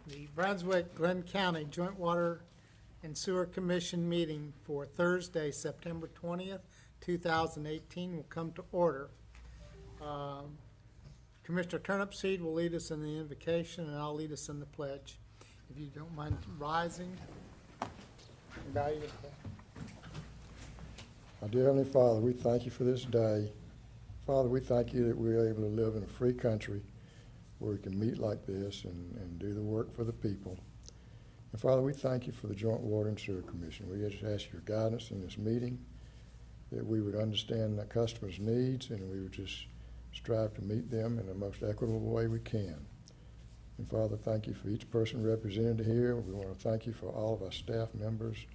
The Brunswick-Glynn County Joint Water and Sewer Commission meeting for Thursday, September 20th, 2018 will come to order. Commissioner Turnipseed will lead us in the invocation, and I'll lead us in the pledge. If you don't mind rising and bow your head. Our dear Heavenly Father, we thank you for this day. Father, we thank you that we're able to live in a free country where we can meet like this and do the work for the people. And Father, we thank you for the Joint Water and Sewer Commission. We just ask your guidance in this meeting, that we would understand the customers' needs and we would just strive to meet them in the most equitable way we can. And Father, thank you for each person represented here. We want to thank you for all of our staff members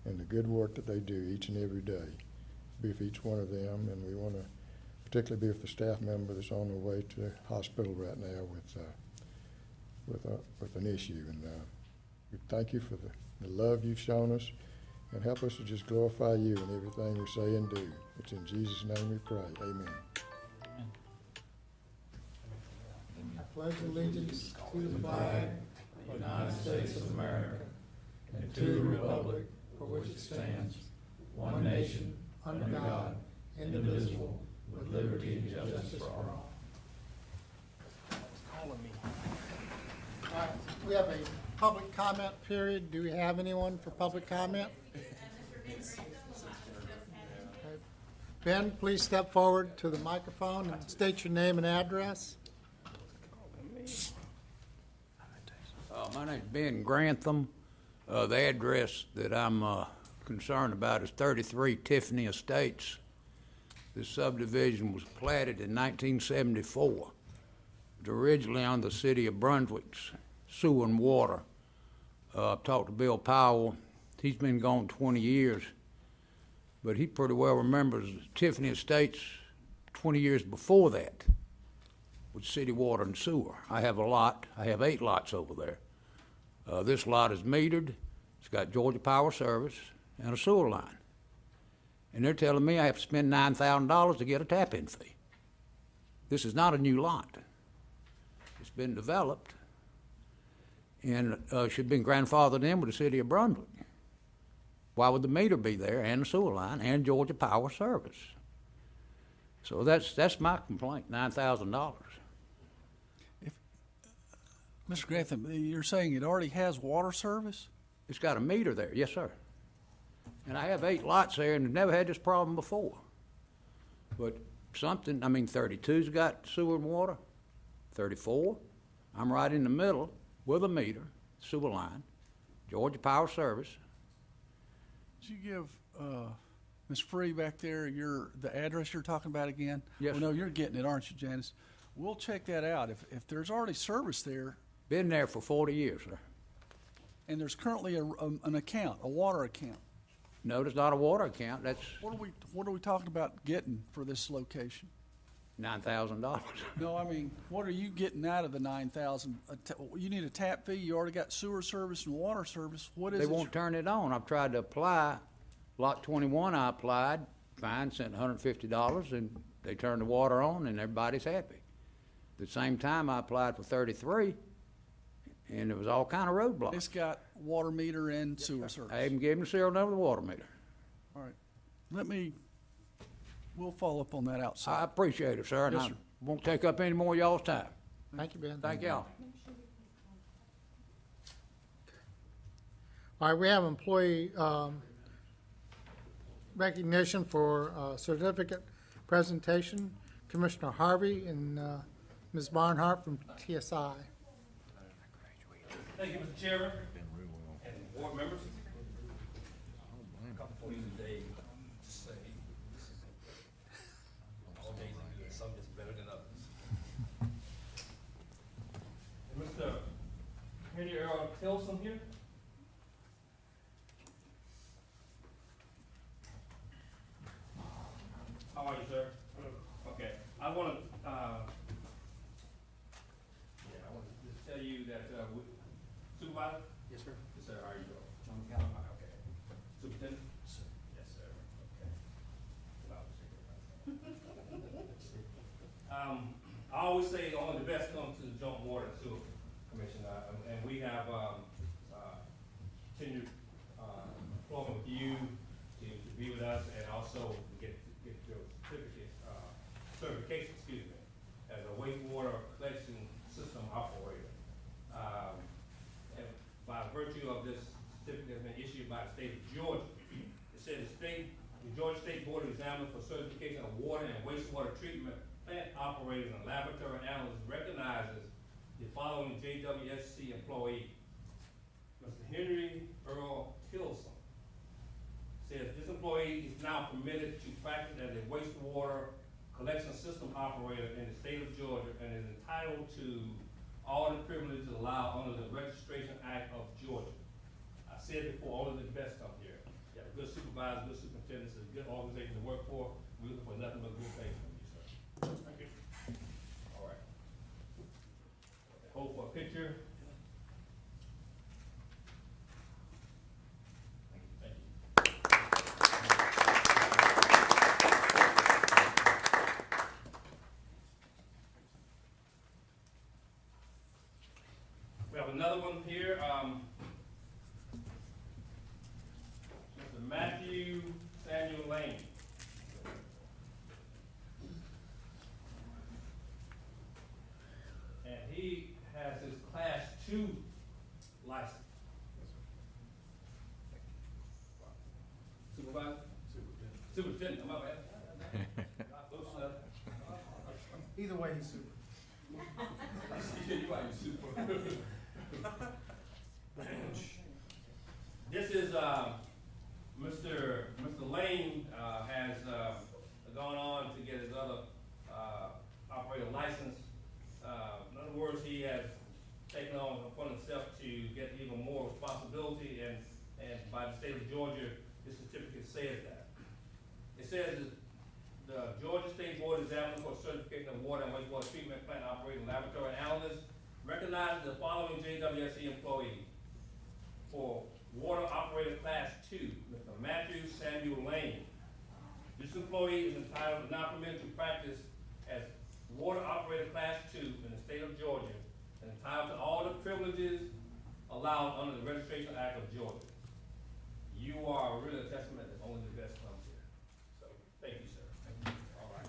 and the good work that they do each and every day. Be with each one of them, and we want to particularly be with the staff member that's on their way to the hospital right now with an issue. And we thank you for the love you've shown us, and help us to just glorify you in everything we say and do. It's in Jesus' name we pray. Amen. I pledge allegiance to the flag of the United States of America and to the republic for which it stands, one nation, under God, indivisible, with liberty and justice for all. All right, we have a public comment period. Do we have anyone for public comment? Okay. Ben, please step forward to the microphone and state your name and address. My name's Ben Grantham. The address that I'm concerned about is 33 Tiffany Estates. This subdivision was platted in 1974. It was originally on the city of Brunswick's sewer and water. I've talked to Bill Powell. He's been gone 20 years, but he pretty well remembers Tiffany Estates 20 years before that with city water and sewer. I have a lot. I have 8 lots over there. This lot is metered. It's got Georgia Power Service and a sewer line. And they're telling me I have to spend $9,000 to get a tap-in fee. This is not a new lot. It's been developed and should have been grandfathered in with the city of Brunswick. Why would the meter be there and the sewer line and Georgia Power Service? So that's my complaint, $9,000. Mr. Grantham, you're saying it already has water service? It's got a meter there, yes, sir. And I have 8 lots there and never had this problem before. But 32's got sewer and water, 34. I'm right in the middle with a meter, sewer line, Georgia Power Service. Did you give Ms. Free back there the address you're talking about again? Yes. Well, no, you're getting it, aren't you, Janice? We'll check that out. If there's already service there. Been there for 40 years, sir. And there's currently an account, a water account. No, there's not a water account. That's What are we talking about getting for this location? $9,000. No, I mean, what are you getting out of the $9,000? You need a tap fee. You already got sewer service and water service. What is it? They won't turn it on. I've tried to apply. Lot 21, I applied. Fine, sent $150, and they turned the water on, and everybody's happy. At the same time, I applied for 33, and there was all kind of roadblocks. It's got water meter and sewer service. I even gave them the serial number of the water meter. All right. We'll follow up on that outside. I appreciate it, sir, and Yes, I sir. won't take up any more of y'all's time. Thank you, Ben. Thank y'all. All right, we have employee recognition for certificate presentation. Commissioner Harvey and Ms. Barnhart from TSI. Thank you, Mr. Chairman and board members. A couple for you today to say all days are good, some is better than others. And Mr. Henry Earl Tilson here. How are you, sir? Okay, I want to just tell you that Supervisor? Yes, sir. Yes, sir. How are you doing? Okay. Superintendent? Sir. Yes, sir. Okay. I always say only the best comes to the joint water and sewer Commissioner, and we have continued employment with you to be with us, and also get your certification, as a wastewater collection system operator. And by virtue of this certificate has been issued by the state of Georgia, it says the Georgia State Board of Examiners for Certification of Water and Wastewater Treatment Plant Operators and Laboratory Analysts recognizes the following JWSC employee. Mr. Henry Earl Tilson says this employee is now permitted to practice as a wastewater collection system operator in the state of Georgia and is entitled to all the privileges allowed under the Registration Act of Georgia. I said before, all of the best come here. You have a good supervisor, good superintendent, it's a good organization to work for. We're looking for nothing but good things from you, sir. Thank you. All right. Hold for a picture. Thank you. We have another one here. Mr. Matthew Samuel Lane. And he has his Class 2 license. Supervisor? Superintendent, am I bad? Either way, he's super. You are super. This is, Mr. Lane, has, gone on to get his other, operator license. In other words, he has taken on upon himself to get even more responsibility, and by the state of Georgia, this certificate says that. It says that the Georgia State Board of Examiners for Certification of Water and Wastewater Treatment Plant Operating Laboratory Analysts recognizes the following JWSC employee for Water Operator Class 2, Mr. Matthew Samuel Lane. This employee is entitled, not permitted to practice as Water Operator Class 2 in the state of Georgia, and entitled to all the privileges allowed under the Registration Act of Georgia. You are really a testament that only the best comes here. So, thank you, sir. Thank you. All right.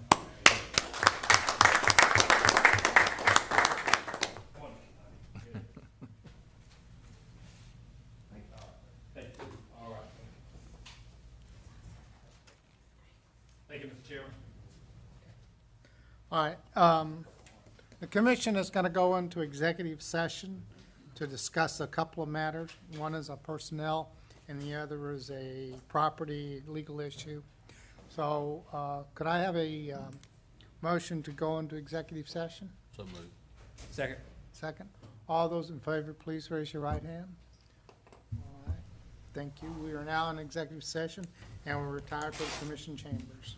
Thank you. All right. Thank you, Mr. Chairman. All right, the commission is going to go into executive session to discuss a couple of matters. One is a personnel, and the other is a property legal issue. So, could I have a motion to go into executive session? So moved. Second. Second. All those in favor, please raise your right hand. All right, thank you. We are now in executive session, and we're retired to the commission chambers.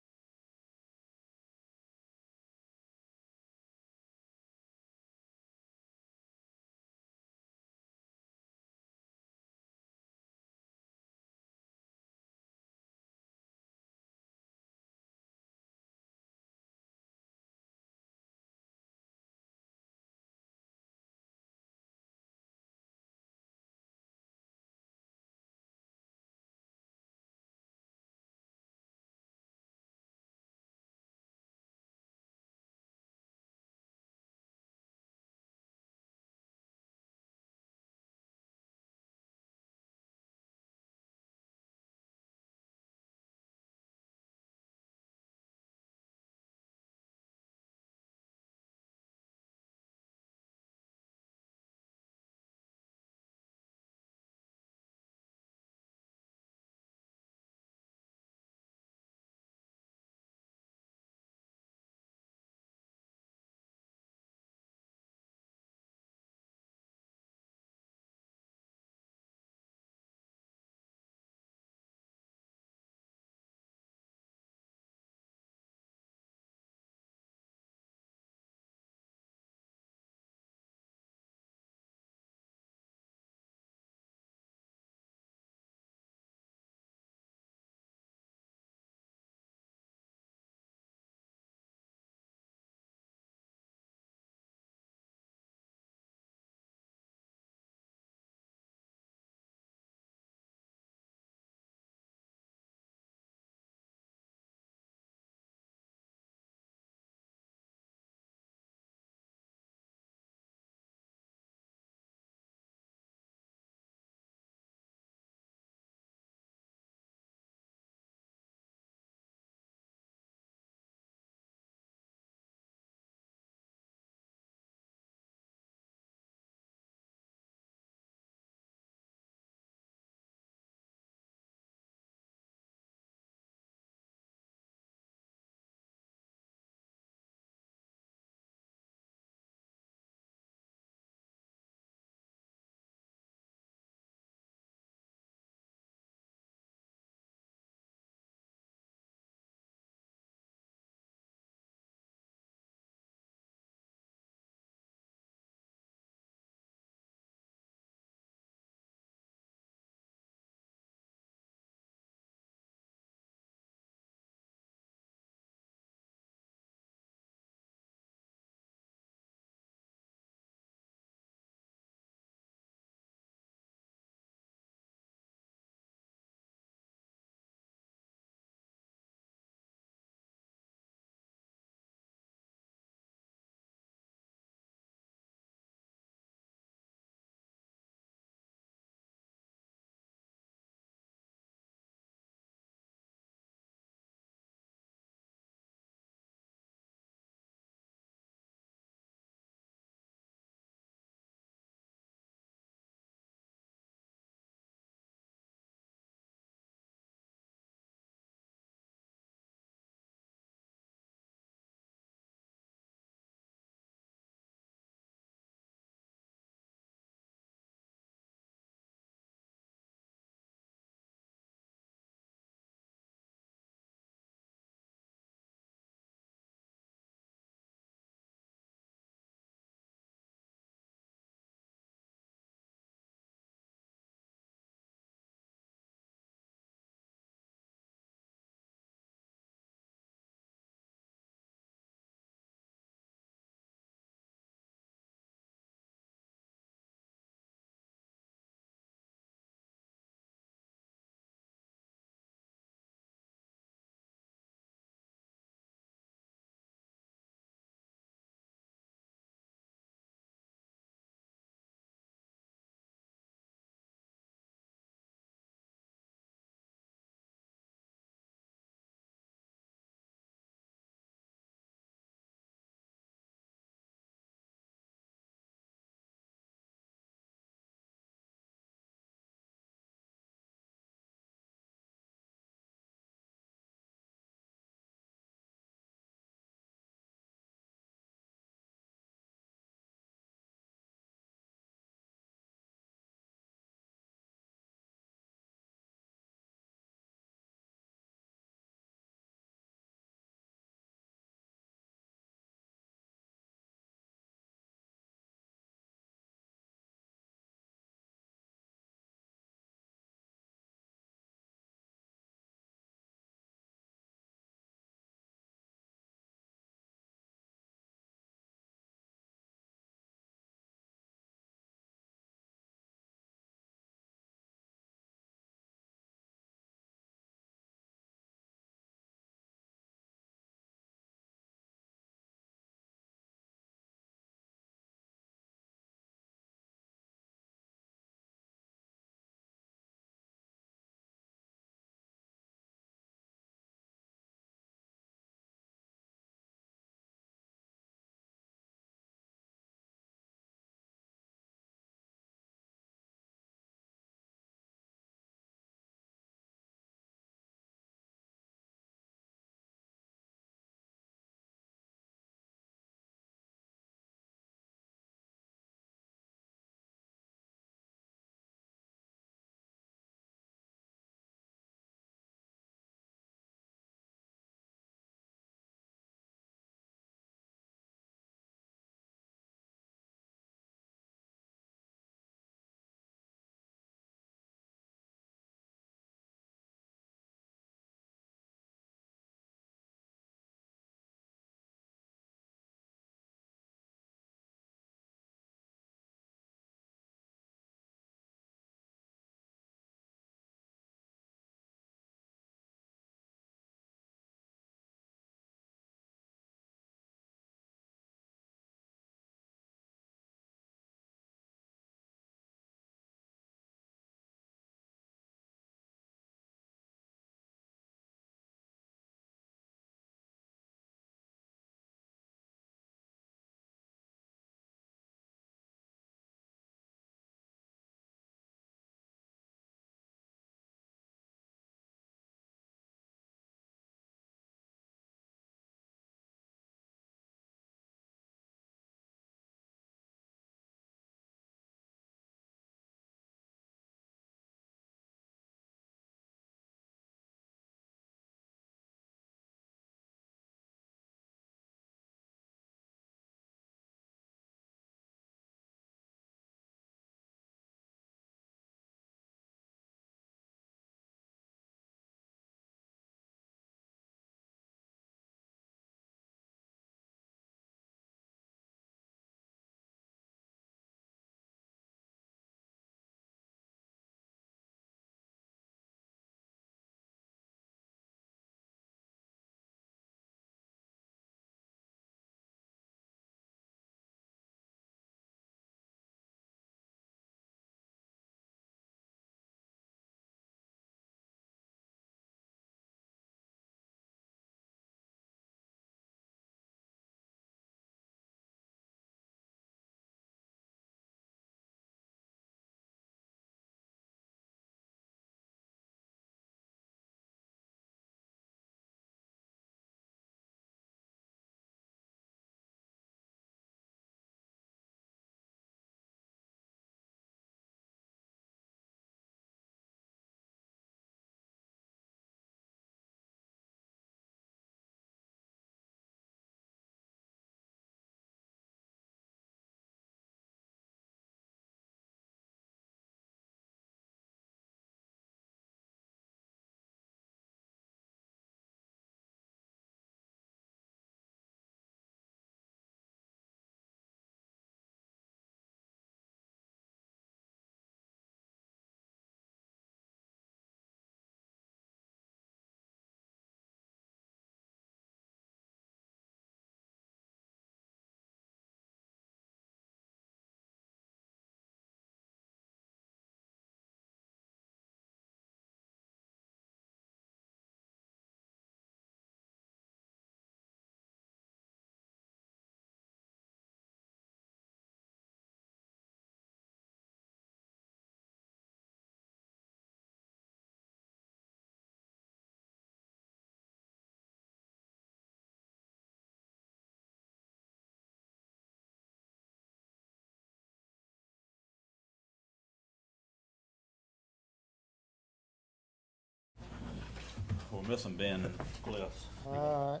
missing Ben and Cliff. All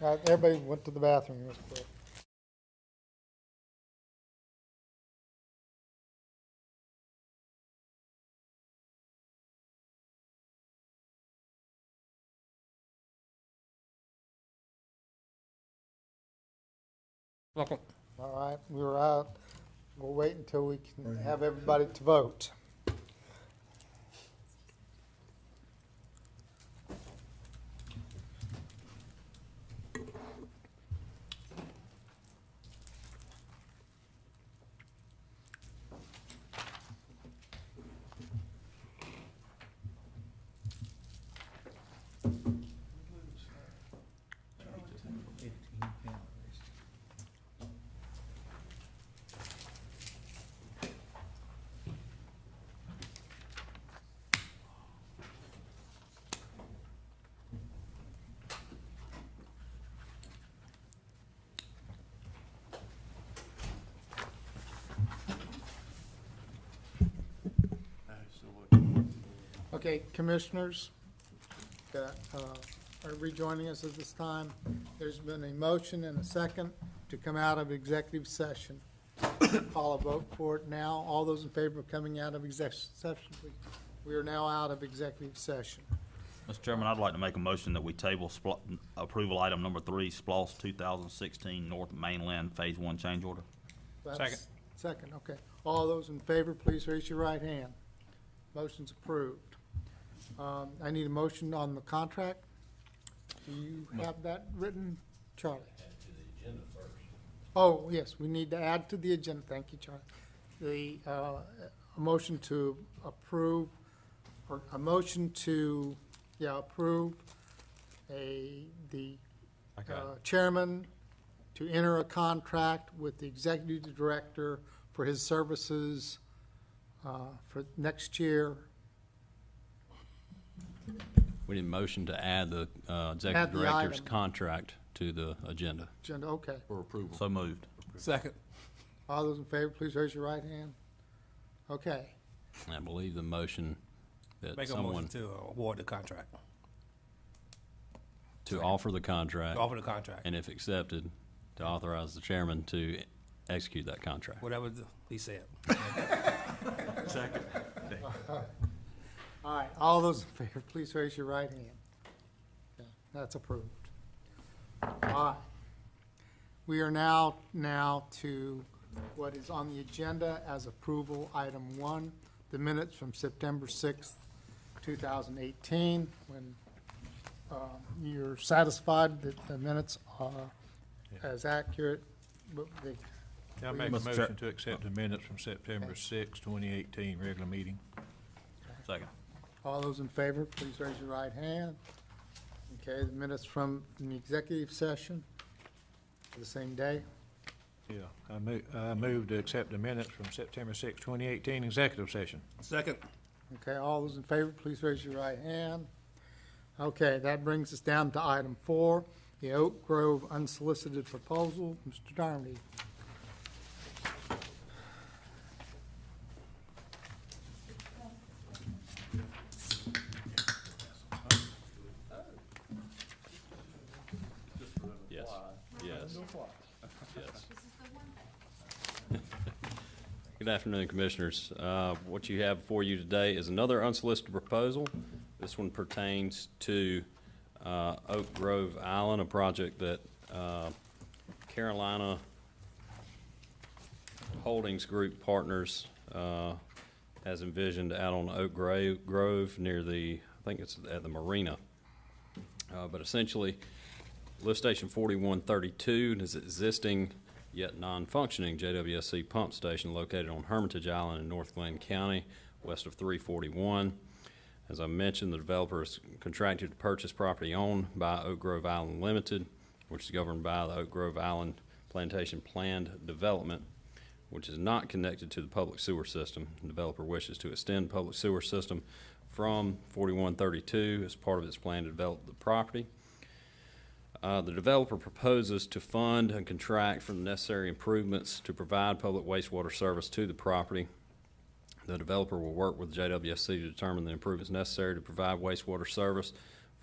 right, everybody went to the bathroom real quick. Welcome. All right, we were out. We'll wait until we can have everybody to vote. Okay, commissioners that are rejoining us at this time, there's been a motion and a second to come out of executive session. Call a vote for it now. All those in favor of coming out of executive session, please. We are now out of executive session. Mr. Chairman, I'd like to make a motion that we table approval item number 3, SPLOST 2016 North Mainland Phase 1 change order. That's second, okay. All those in favor, please raise your right hand. Motion's approved. I need a motion on the contract. Do you have that written, Charlie? Add to the agenda first. Oh, yes, we need to add to the agenda. Thank you, Charlie. A motion to approve, or a motion to, approve the chairman to enter a contract with the executive director for his services for next year. We need a motion to add the Add executive the director's item. contract to the agenda Agenda, okay. for approval. So moved. Second. All those in favor, please raise your right hand. Okay. I believe the motion that Make a someone motion to award the contract, to offer the contract, offer the contract, and if accepted, to authorize the chairman to execute that contract. whatever he said. Second. All right, all those in favor, please raise your right hand. Okay, that's approved. All right. We are now to what is on the agenda as approval, item 1, the minutes from September 6th, 2018. When you're satisfied that the minutes are as accurate, but they I make a Mr. Chair- motion to accept the minutes from September 6, 2018, regular meeting. Second. all those in favor, please raise your right hand. Okay, the minutes from the executive session for the same day. Yeah, I move to accept the minutes from September 6, 2018, executive session. Second. Okay, all those in favor, please raise your right hand. Okay, that brings us down to item 4, the Oak Grove unsolicited proposal. Mr. Darnley. Yes. Yes. Yes. Good afternoon, Commissioners. What you have before you today is another unsolicited proposal. This one pertains to Oak Grove Island, a project that Carolina Holdings Group Partners has envisioned out on Oak Grove near the, I think it's at the marina. But essentially, lift station 4132 is existing yet non-functioning JWSC pump station located on Hermitage Island in North Glynn County, west of 341. As I mentioned, the developer is contracted to purchase property owned by Oak Grove Island Limited, which is governed by the Oak Grove Island Plantation Planned Development, which is not connected to the public sewer system. The developer wishes to extend public sewer system from 4132 as part of its plan to develop the property. The developer proposes to fund and contract for the necessary improvements to provide public wastewater service to the property. The developer will work with JWSC to determine the improvements necessary to provide wastewater service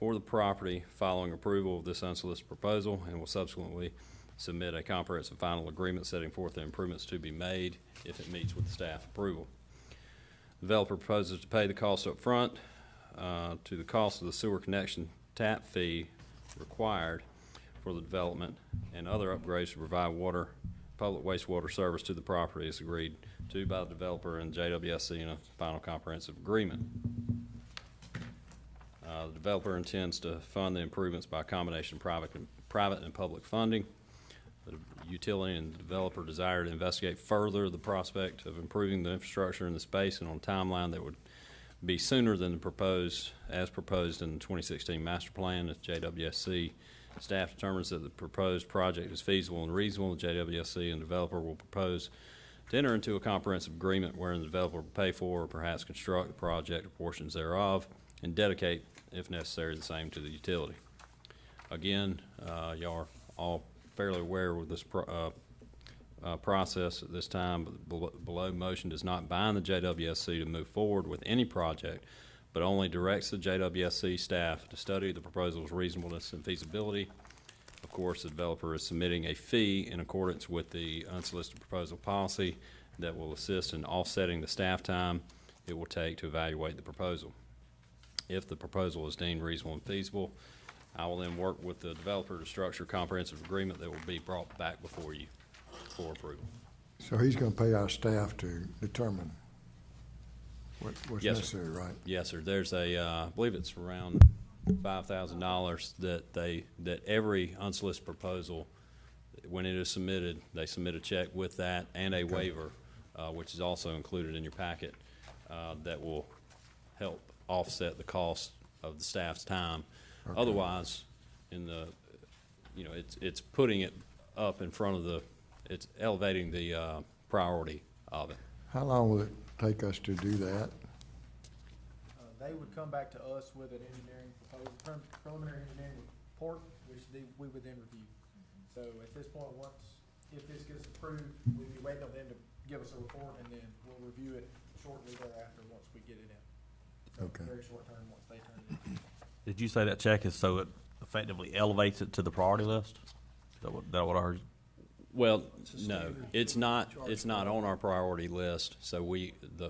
for the property following approval of this unsolicited proposal, and will subsequently submit a comprehensive final agreement setting forth the improvements to be made if it meets with the staff approval. Developer proposes to pay the cost up front to the cost of the sewer connection tap fee required for the development and other upgrades to provide public wastewater service to the property as agreed to by the developer and JWSC in a final comprehensive agreement. The developer intends to fund the improvements by a combination of private and public funding. The utility and the developer desire to investigate further the prospect of improving the infrastructure in the basin on a timeline that would be sooner than as proposed in the 2016 master plan. If JWSC staff determines that the proposed project is feasible and reasonable, the JWSC and developer will propose to enter into a comprehensive agreement wherein the developer will pay for or perhaps construct the project or portions thereof and dedicate, if necessary, the same to the utility. Again, y'all are all fairly aware with this process at this time, but below motion does not bind the JWSC to move forward with any project, but only directs the JWSC staff to study the proposal's reasonableness and feasibility. Of course, the developer is submitting a fee in accordance with the unsolicited proposal policy that will assist in offsetting the staff time it will take to evaluate the proposal. If the proposal is deemed reasonable and feasible, I will then work with the developer to structure a comprehensive agreement that will be brought back before you for approval. So he's gonna pay our staff to determine what's Yes, sir. necessary, right? Yes, sir. There's I believe it's around $5,000 that every unsolicited proposal, when it is submitted, they submit a check with that and a waiver, which is also included in your packet, that will help offset the cost of the staff's time. Okay. Otherwise, it's putting it up in front of it's elevating the priority of it. How long will it take us to do that? They would come back to us with an engineering proposal, preliminary engineering report, which we would then review. So at this point, if this gets approved, we'd be waiting on them to give us a report, and then we'll review it shortly thereafter once we get it in. So Okay. very short term, once they turn it in. Did you say that check is so it effectively elevates it to the priority list? That what I heard? Well, no, it's not on our priority list, so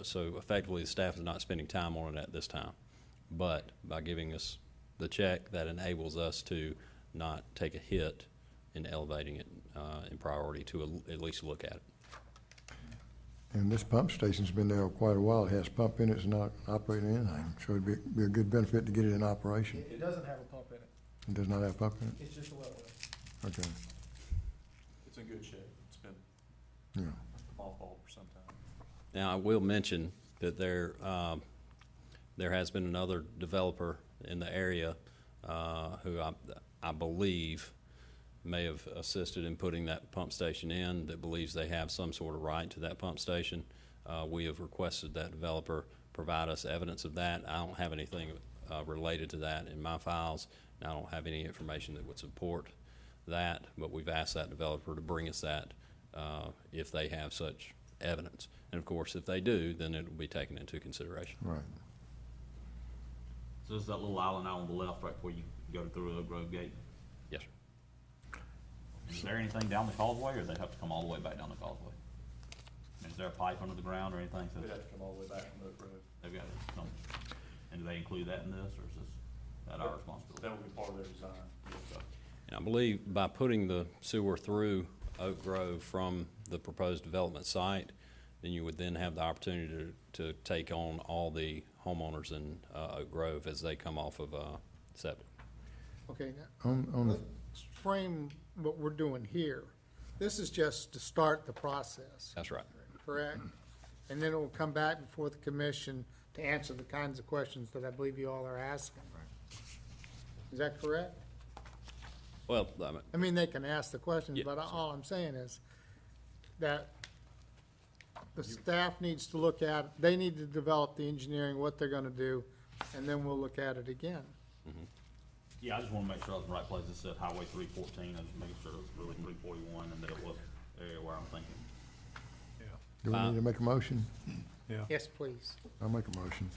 so effectively the staff is not spending time on it at this time. But by giving us the check, that enables us to not take a hit in elevating it in priority to at least look at it. And this pump station's been there quite a while. It has pump in it, it's not operating anything. So it'd be a good benefit to get it in operation. It doesn't have a pump in it. It does not have pump in it? It's just a well well. Okay, It's in good shape. It's been yeah. mothballed for some time. Now, I will mention that there has been another developer in the area who I believe may have assisted in putting that pump station in, that believes they have some sort of right to that pump station. We have requested that developer provide us evidence of that. I don't have anything related to that in my files, and I don't have any information that would support that, but we've asked that developer to bring us that if they have such evidence. And of course, if they do, then it will be taken into consideration. Right. So this is that little island out on the left right before you go through the Grove Gate. Yes, sir. Is there anything down the causeway, or they have to come all the way back down the causeway? Is there a pipe under the ground or anything? They'd have to come all the way back from Oak Grove. They've got to come. And do they include that in this, or is that our responsibility? That would be part of their design. And I believe by putting the sewer through Oak Grove from the proposed development site, then you would then have the opportunity to take on all the homeowners in Oak Grove as they come off of septic. Okay, now, On the, let's frame what we're doing here. This is just to start the process, That's right. correct? And then it will come back before the commission to answer the kinds of questions that I believe you all are asking. Is that correct? Well, I mean, they can ask the questions, Yeah, but all I'm saying is that the staff needs to look at, they need to develop the engineering, what they're gonna do, and then we'll look at it again. Yeah, I just want to make sure I was in the right place. It said Highway 314. I was just making sure it was really 341 and that it was the area where I'm thinking. do we need to make a motion? Yes, please. I'll make a motion.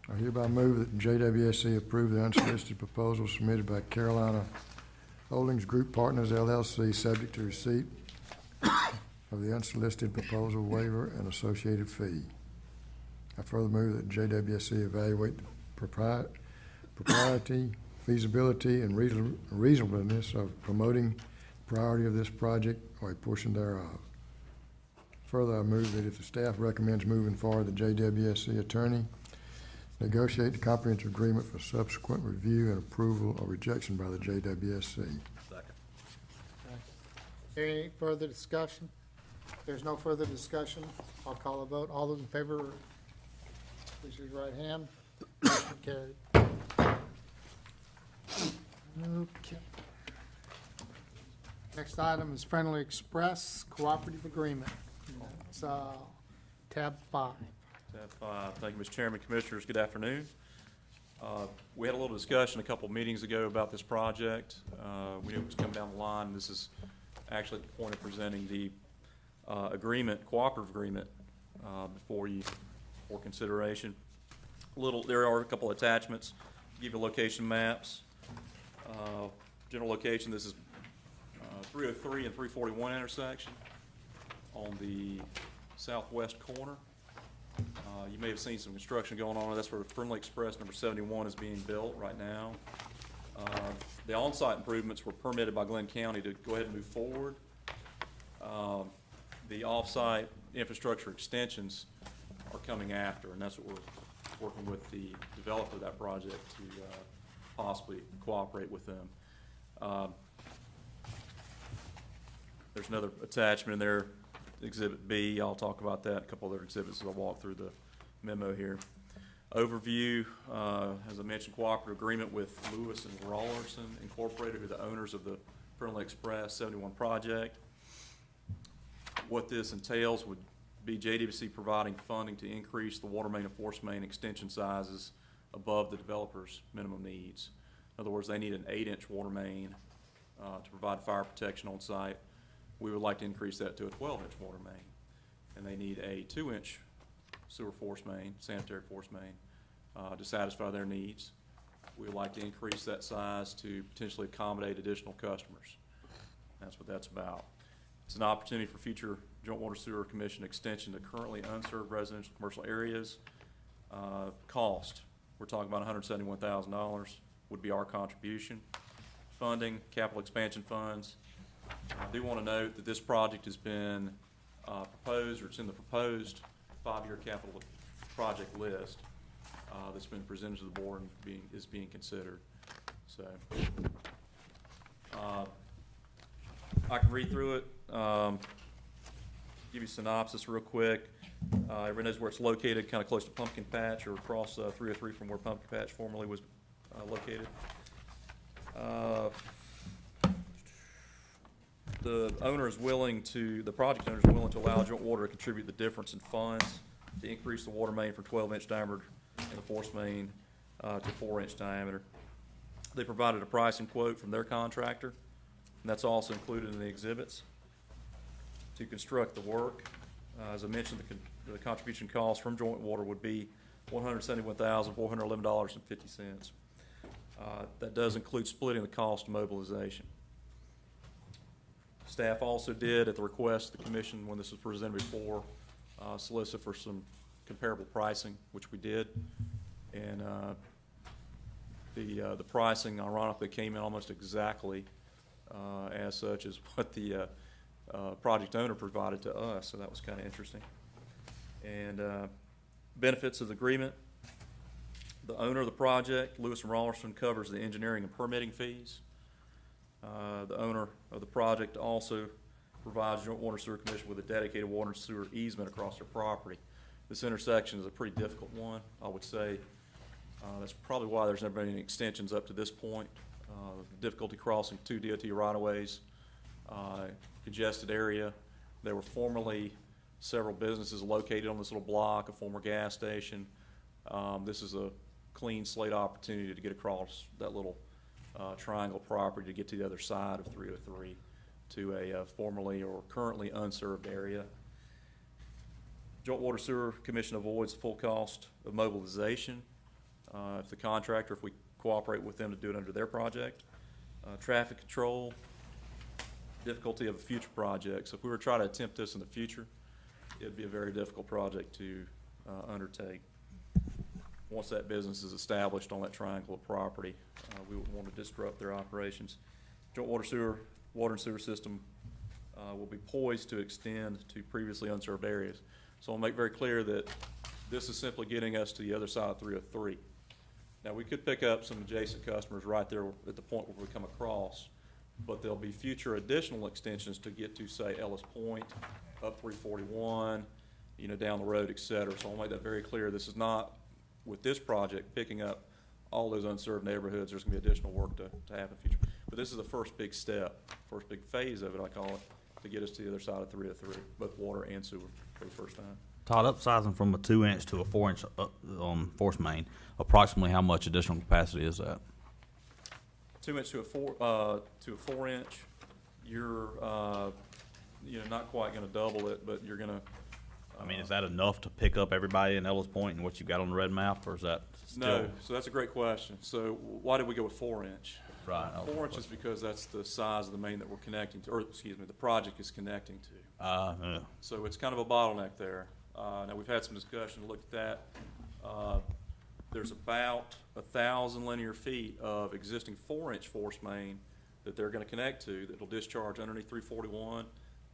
I hereby move that JWSC approve the unsolicited proposal submitted by Carolina Holdings Group Partners LLC, subject to receipt of the unsolicited proposal waiver and associated fee. I further move that JWSC evaluate the propriety, feasibility, and reasonableness of promoting priority of this project or a portion thereof. Further, I move that if the staff recommends moving forward, the JWSC attorney negotiate the comprehensive agreement for subsequent review and approval or rejection by the JWSC. Second. Any further discussion? If there's no further discussion, I'll call a vote. All those in favor, please use your right hand. Motion carried. Okay. Next item is Friendly Express Cooperative Agreement. It's tab 5. Thank you, Mr. Chairman, Commissioners. Good afternoon. We had a little discussion a couple meetings ago about this project. We knew it was coming down the line. This is actually the point of presenting the cooperative agreement before you for consideration. There are a couple attachments. Give you location maps. General location, this is 303 and 341 intersection on the southwest corner. You may have seen some construction going on. That's where Friendly Express number 71 is being built right now. The on-site improvements were permitted by Glynn County to go ahead and move forward. The off-site infrastructure extensions are coming after, and that's what we're working with the developer of that project to possibly cooperate with them. There's another attachment in there, Exhibit B. I'll talk about that, a couple other exhibits as I walk through the memo here. Overview, as I mentioned, cooperative agreement with Lewis and Rawlerson Incorporated, who are the owners of the Friendly Express 71 project. What this entails would be JWC providing funding to increase the water main and force main extension sizes above the developer's minimum needs. In other words, they need an 8-inch water main to provide fire protection on site. We would like to increase that to a 12-inch water main. And they need a 2-inch sewer force main, sanitary force main, to satisfy their needs. We would like to increase that size to potentially accommodate additional customers. That's what that's about. It's an opportunity for future Joint Water Sewer Commission extension to currently unserved residential commercial areas. Cost, we're talking about $171,000 would be our contribution. Funding, capital expansion funds. I do want to note that this project has been proposed, or it's in the proposed 5-year capital project list that's been presented to the board and is being considered. So I can read through it, give you a synopsis real quick. Everyone knows where it's located, kind of close to Pumpkin Patch, or across 303 from where Pumpkin Patch formerly was located. The project owner is willing to allow Joint Water to contribute the difference in funds to increase the water main from 12-inch diameter and the force main to 4-inch diameter. They provided a pricing quote from their contractor, and that's also included in the exhibits. To construct the work, as I mentioned, the contribution cost from Joint Water would be $171,411.50. That does include splitting the cost of mobilization. Staff also did, at the request of the commission when this was presented before, solicit for some comparable pricing, which we did. And the pricing, ironically, came in almost exactly as such as what the project owner provided to us, so that was kind of interesting. And benefits of the agreement: the owner of the project, Lewis and Rawlerson, covers the engineering and permitting fees. The owner of the project also provides Joint Water Sewer Commission with a dedicated water and sewer easement across their property. This intersection is a pretty difficult one, I would say. That's probably why there's never been any extensions up to this point. Difficulty crossing 2 DOT right-of-ways, congested area. There were formerly several businesses located on this little block, a former gas station. This is a clean slate opportunity to get across that little triangle property to get to the other side of 303 to a formerly or currently unserved area. Joint Water Sewer Commission avoids the full cost of mobilization if the contractor, if we cooperate with them to do it under their project. Traffic control, difficulty of a future project. So if we were to try to attempt this in the future, it'd be a very difficult project to undertake. Once that business is established on that triangle of property, we wouldn't want to disrupt their operations. Joint water and sewer system will be poised to extend to previously unserved areas. So I'll make very clear that this is simply getting us to the other side of 303. Now, we could pick up some adjacent customers right there at the point where we come across, but there'll be future additional extensions to get to, say, Ellis Point, up 341, down the road, et cetera. So I'll make that very clear. This is not, with this project, picking up all those unserved neighborhoods. There's going to be additional work to happen in the future. But this is the first big step, first big phase of it, I call it, to get us to the other side of 303, both water and sewer for the first time. Todd, upsizing from a 2-inch to a 4-inch force main, approximately how much additional capacity is that? 2-inch to a 4-inch, you're not quite going to double it, but you're going to. I mean, is that enough to pick up everybody in Ellis Point and what you've got on the red map, or is that still? No, so that's a great question. So why did we go with 4-inch? Right. 4 inches because that's the size of the main that we're connecting to, or excuse me, the project is connecting to. Yeah. So it's kind of a bottleneck there. Now, we've had some discussion, looked at that. There's about 1,000 linear feet of existing 4-inch force main that they're going to connect to that will discharge underneath 341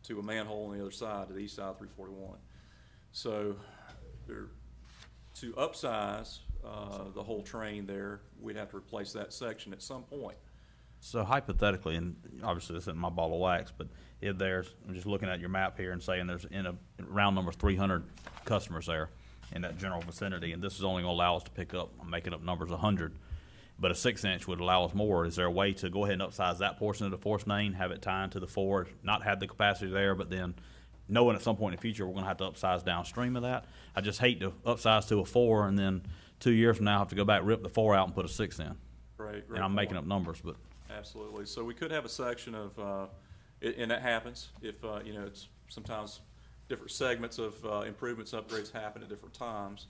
to a manhole on the other side, to the east side of 341. So to upsize the whole train there, we'd have to replace that section at some point. So hypothetically, and obviously this isn't my ball of wax, but if there's, I'm just looking at your map here and saying there's in a round number 300 customers there in that general vicinity, and this is only going to allow us to pick up, I'm making up numbers, 100, but a 6-inch would allow us more. Is there a way to go ahead and upsize that portion of the force main, have it tied to the 4, not have the capacity there, but then knowing at some point in the future we're going to have to upsize downstream of that? I just hate to upsize to a 4 and then 2 years from now have to go back, rip the 4 out and put a 6 in. Great And I'm making up numbers, but. Absolutely. So we could have a section of, and that happens if, it's sometimes different segments of improvements, upgrades happen at different times.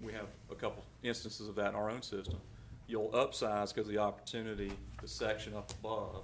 We have a couple instances of that in our own system. You'll upsize because of the opportunity, the section up above,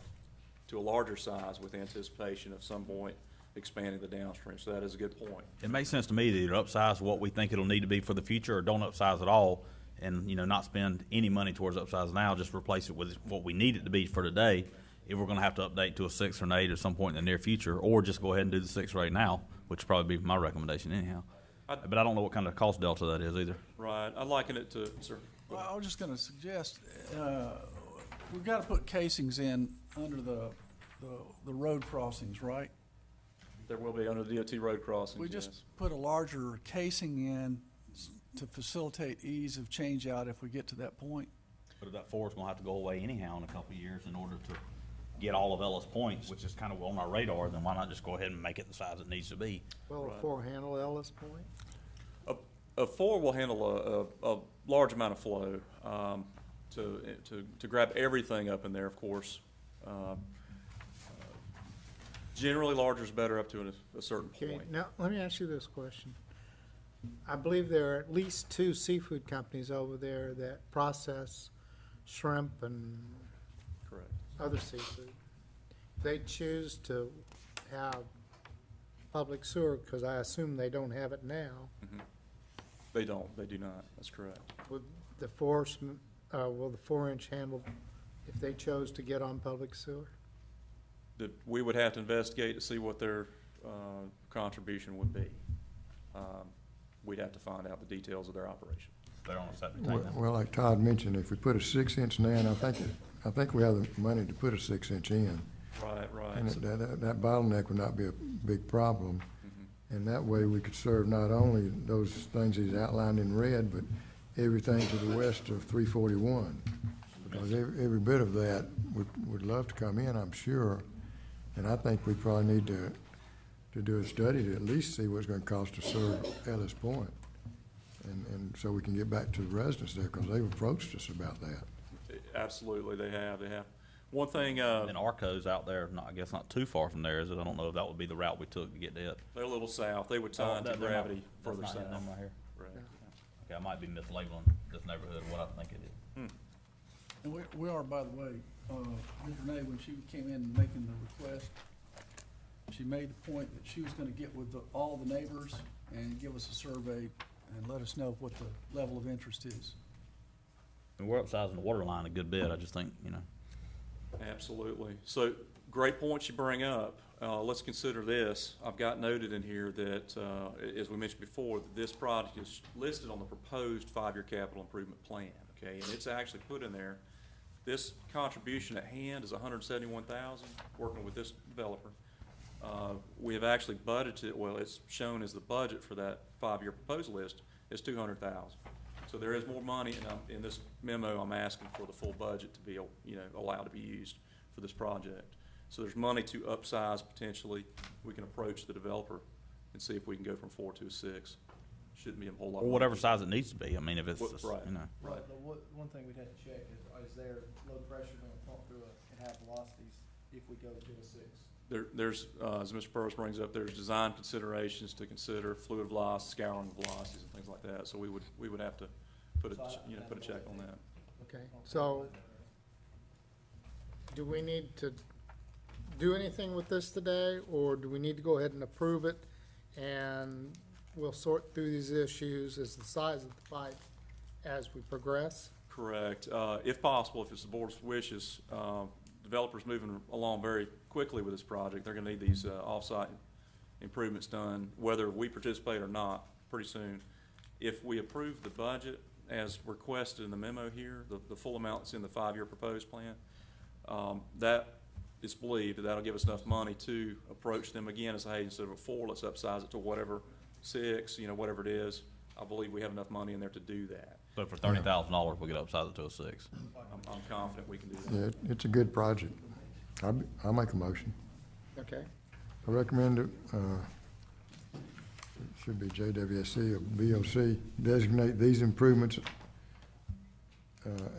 to a larger size with anticipation of some point expanding the downstream. So that is a good point. It makes sense to me to either upsize what we think it'll need to be for the future or don't upsize at all and, not spend any money towards upsize now, just replace it with what we need it to be for today if we're going to have to update to a 6 or an 8 at some point in the near future, or just go ahead and do the 6 right now, which would probably be my recommendation anyhow. But I don't know what kind of cost delta that is either. Right. I liken it to, sir. Well, I was just gonna suggest, we've gotta put casings in under the road crossings, right? There will be under DOT road crossings, We just yes. put a larger casing in to facilitate ease of change out if we get to that point. But that 4 is going to have to go away anyhow in a couple of years in order to get all of Ellis Point, which is kind of on our radar. Then why not just go ahead and make it the size it needs to be? Will Right. a 4 handle Ellis Point? A 4 will handle a large amount of flow to grab everything up in there, of course. Generally, larger is better up to a certain Okay, point. now, let me ask you this question. I believe there are at least 2 seafood companies over there that process shrimp and Correct. other seafood. If they choose to have public sewer, because I assume they don't have it now, They don't. They do not. That's correct. would the will the 4-inch handle if they chose to get on public sewer? We would have to investigate to see what their contribution would be. We'd have to find out the details of their operation. They're on a septic tank now. Well, like Todd mentioned, if we put a 6-inch in, I think we have the money to put a 6-inch in. Right. And that bottleneck would not be a big problem. And that way we could serve not only those things he's outlined in red, but everything to the west of 341. Because every bit of that would love to come in, I'm sure. And I think we probably need to do a study to at least see what it's going to cost to serve Ellis Point. And so we can get back to the residents there, because they've approached us about that. Absolutely, they have. One thing, And Arco's out there, I guess not too far from there, is it? I don't know if that would be the route we took to get to it. they're a little south. They would tie into gravity further south. Right here. Correct. Okay, I might be mislabeling this neighborhood of what I think it is. And we are, by the way, Ms. Renee, when she came in making the request, she made the point that she was gonna get with all the neighbors and give us a survey and let us know what the level of interest is. And we're upsizing the water line a good bit. I just think, Absolutely. So, great point you bring up. Let's consider this. I've got noted in here that, as we mentioned before, that this project is listed on the proposed five-year capital improvement plan, okay? And it's actually put in there. This contribution at hand is $171,000, working with this developer. We have actually budgeted, well, it's shown as the budget for that five-year proposal list is $200,000. So there is more money, and in this memo, I'm asking for the full budget to be, allowed to be used for this project. So there's money to upsize potentially. We can approach the developer and see if we can go from 4 to a 6. Shouldn't be a whole lot. or whatever size it needs to be. I mean, if it's, Right. Right, but one thing we'd have to check is there low pressure going to pump through and have velocities if we go to a 6? There's, as Mr. Purvis brings up, there's design considerations to consider, fluid velocity, scouring velocities, and things like that. So we would have to put a check on that. Okay, so do we need to do anything with this today, or do we need to go ahead and approve it, and we'll sort through these issues as the size of the pipe as we progress? Correct. If possible, if it's the board's wishes, developers moving along very quickly with this project, they're gonna need these off-site improvements done, whether we participate or not, pretty soon. If we approve the budget as requested in the memo here, the full amount that's in the five-year proposed plan, that it's believed that that'll give us enough money to approach them again and say, hey, instead of a 4, let's upsize it to whatever 6, whatever it is. I believe we have enough money in there to do that. so for $30,000, we could upsize it to a 6. I'm confident we can do that. Yeah, it's a good project. I'll make a motion. Okay, I recommend it, it should be JWSC or BOC, designate these improvements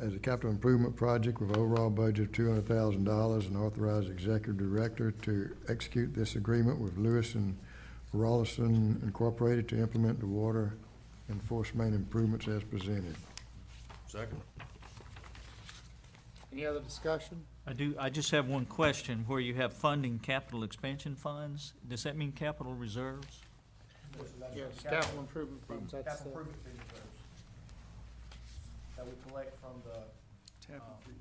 as a capital improvement project with overall budget of $200,000 and authorize executive director to execute this agreement with Lewis and Rawlinson Incorporated to implement the water and force main improvements as presented. Second. any other discussion? I just have one question. Where you have funding capital expansion funds, does that mean capital reserves? Yes, capital improvement funds, that's Capital the, improvement fee reserves that we collect from the Tap fees.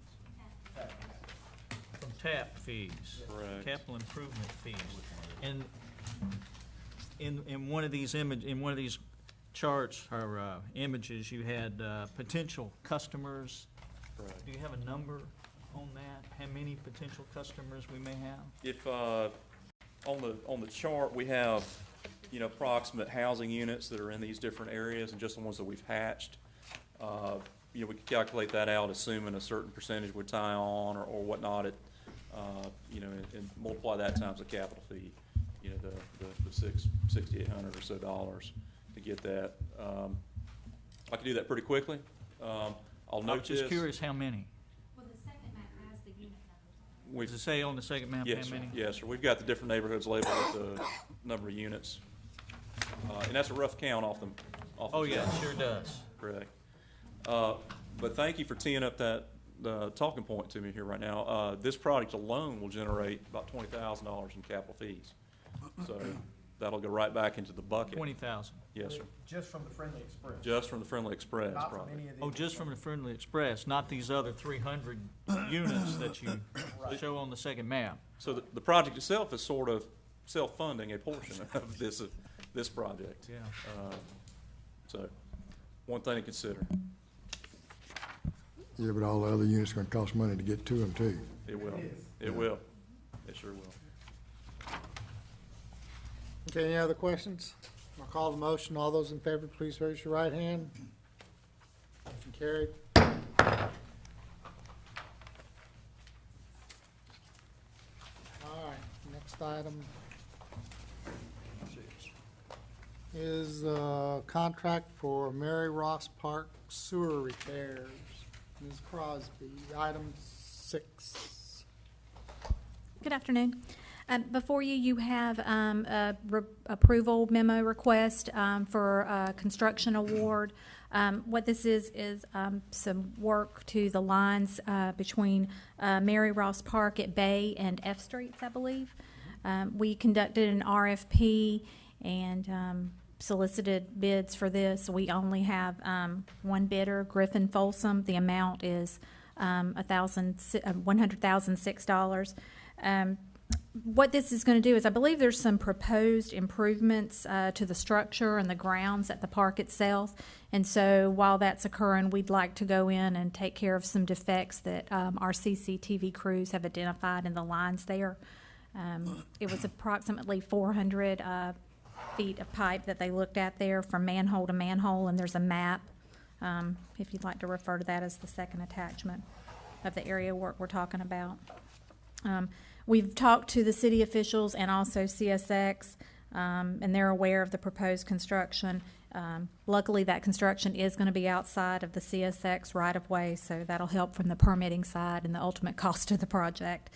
tax fees. From TAP fees? Correct. Capital improvement fees. And in one of these charts or images, you had potential customers. Correct. Do you have a number on that? How many potential customers we may have? If, on the chart, we have, approximate housing units that are in these different areas and just the ones that we've hatched. We could calculate that out, assuming a certain percentage would tie on or whatnot, and multiply that times the capital fee, the $6,800 or so to get that. I could do that pretty quickly. I'll I'm note this. just curious how many. Well, the second map has the unit numbers. Does it say on the second map Yes, how sir. many? Yes, sir. We've got the different neighborhoods labeled with the number of units. And that's a rough count off the Oh, yeah, chart. it sure does. Correct. But thank you for teeing up that talking point to me here right now. This project alone will generate about $20,000 in capital fees. So that'll go right back into the bucket. 20,000. Yes, sir. Just from the Friendly Express. Just from the Friendly Express Not from project. any of the. Oh, just from the Friendly Express, not these other 300 units that you show on the second map. So the project itself is sort of self-funding a portion of this project. Yeah. So, one thing to consider. Yeah, but all the other units are gonna cost money to get to them too. It will. It is. It will. It sure will. Okay, any other questions? I'll call the motion. All those in favor, please raise your right hand. Motion carried. All right, next item is contract for Mary Ross Park sewer repairs. Ms. Crosby, item 6. Good afternoon. Before you, you have a approval memo request for a construction award. What this is some work to the lines between Mary Ross Park at Bay and F Streets, I believe. We conducted an RFP and solicited bids for this. We only have one bidder, Griffin Folsom. The amount is $100,006. What this is going to do is, I believe there's some proposed improvements to the structure and the grounds at the park itself. And so while that's occurring, we'd like to go in and take care of some defects that our CCTV crews have identified in the lines there. It was approximately 400 feet of pipe that they looked at there from manhole to manhole, and there's a map, if you'd like to refer to that as the second attachment of the area work we're talking about. We've talked to the city officials and also CSX, and they're aware of the proposed construction. Luckily, that construction is going to be outside of the CSX right-of-way, so that'll help from the permitting side and the ultimate cost of the project.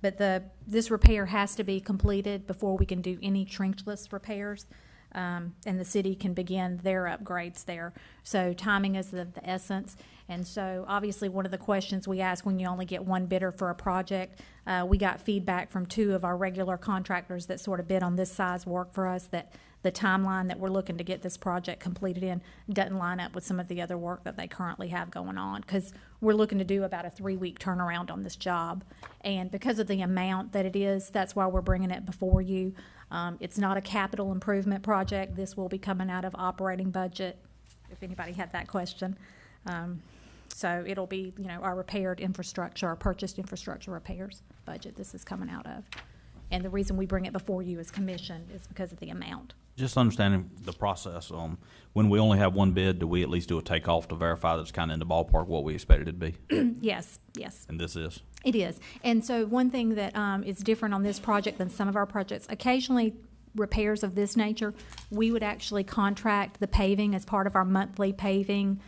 But this repair has to be completed before we can do any trenchless repairs, and the city can begin their upgrades there. So timing is of the essence. And so obviously one of the questions we ask when you only get one bidder for a project, we got feedback from two of our regular contractors that sort of bid on this size work for us, that the timeline that we're looking to get this project completed in doesn't line up with some of the other work that they currently have going on, because we're looking to do about a 3-week turnaround on this job. And because of the amount that it is, that's why we're bringing it before you. It's not a capital improvement project. This will be coming out of operating budget, if anybody had that question. So it'll be, our repaired infrastructure, our purchased infrastructure repairs budget this is coming out of. And the reason we bring it before you as commission is because of the amount. Just understanding the process, when we only have one bid, do we at least do a takeoff to verify that it's kind of in the ballpark what we expected it to be? Yes. And this is? It is. And so one thing that is different on this project than some of our projects, occasionally repairs of this nature, we would actually contract the paving as part of our monthly paving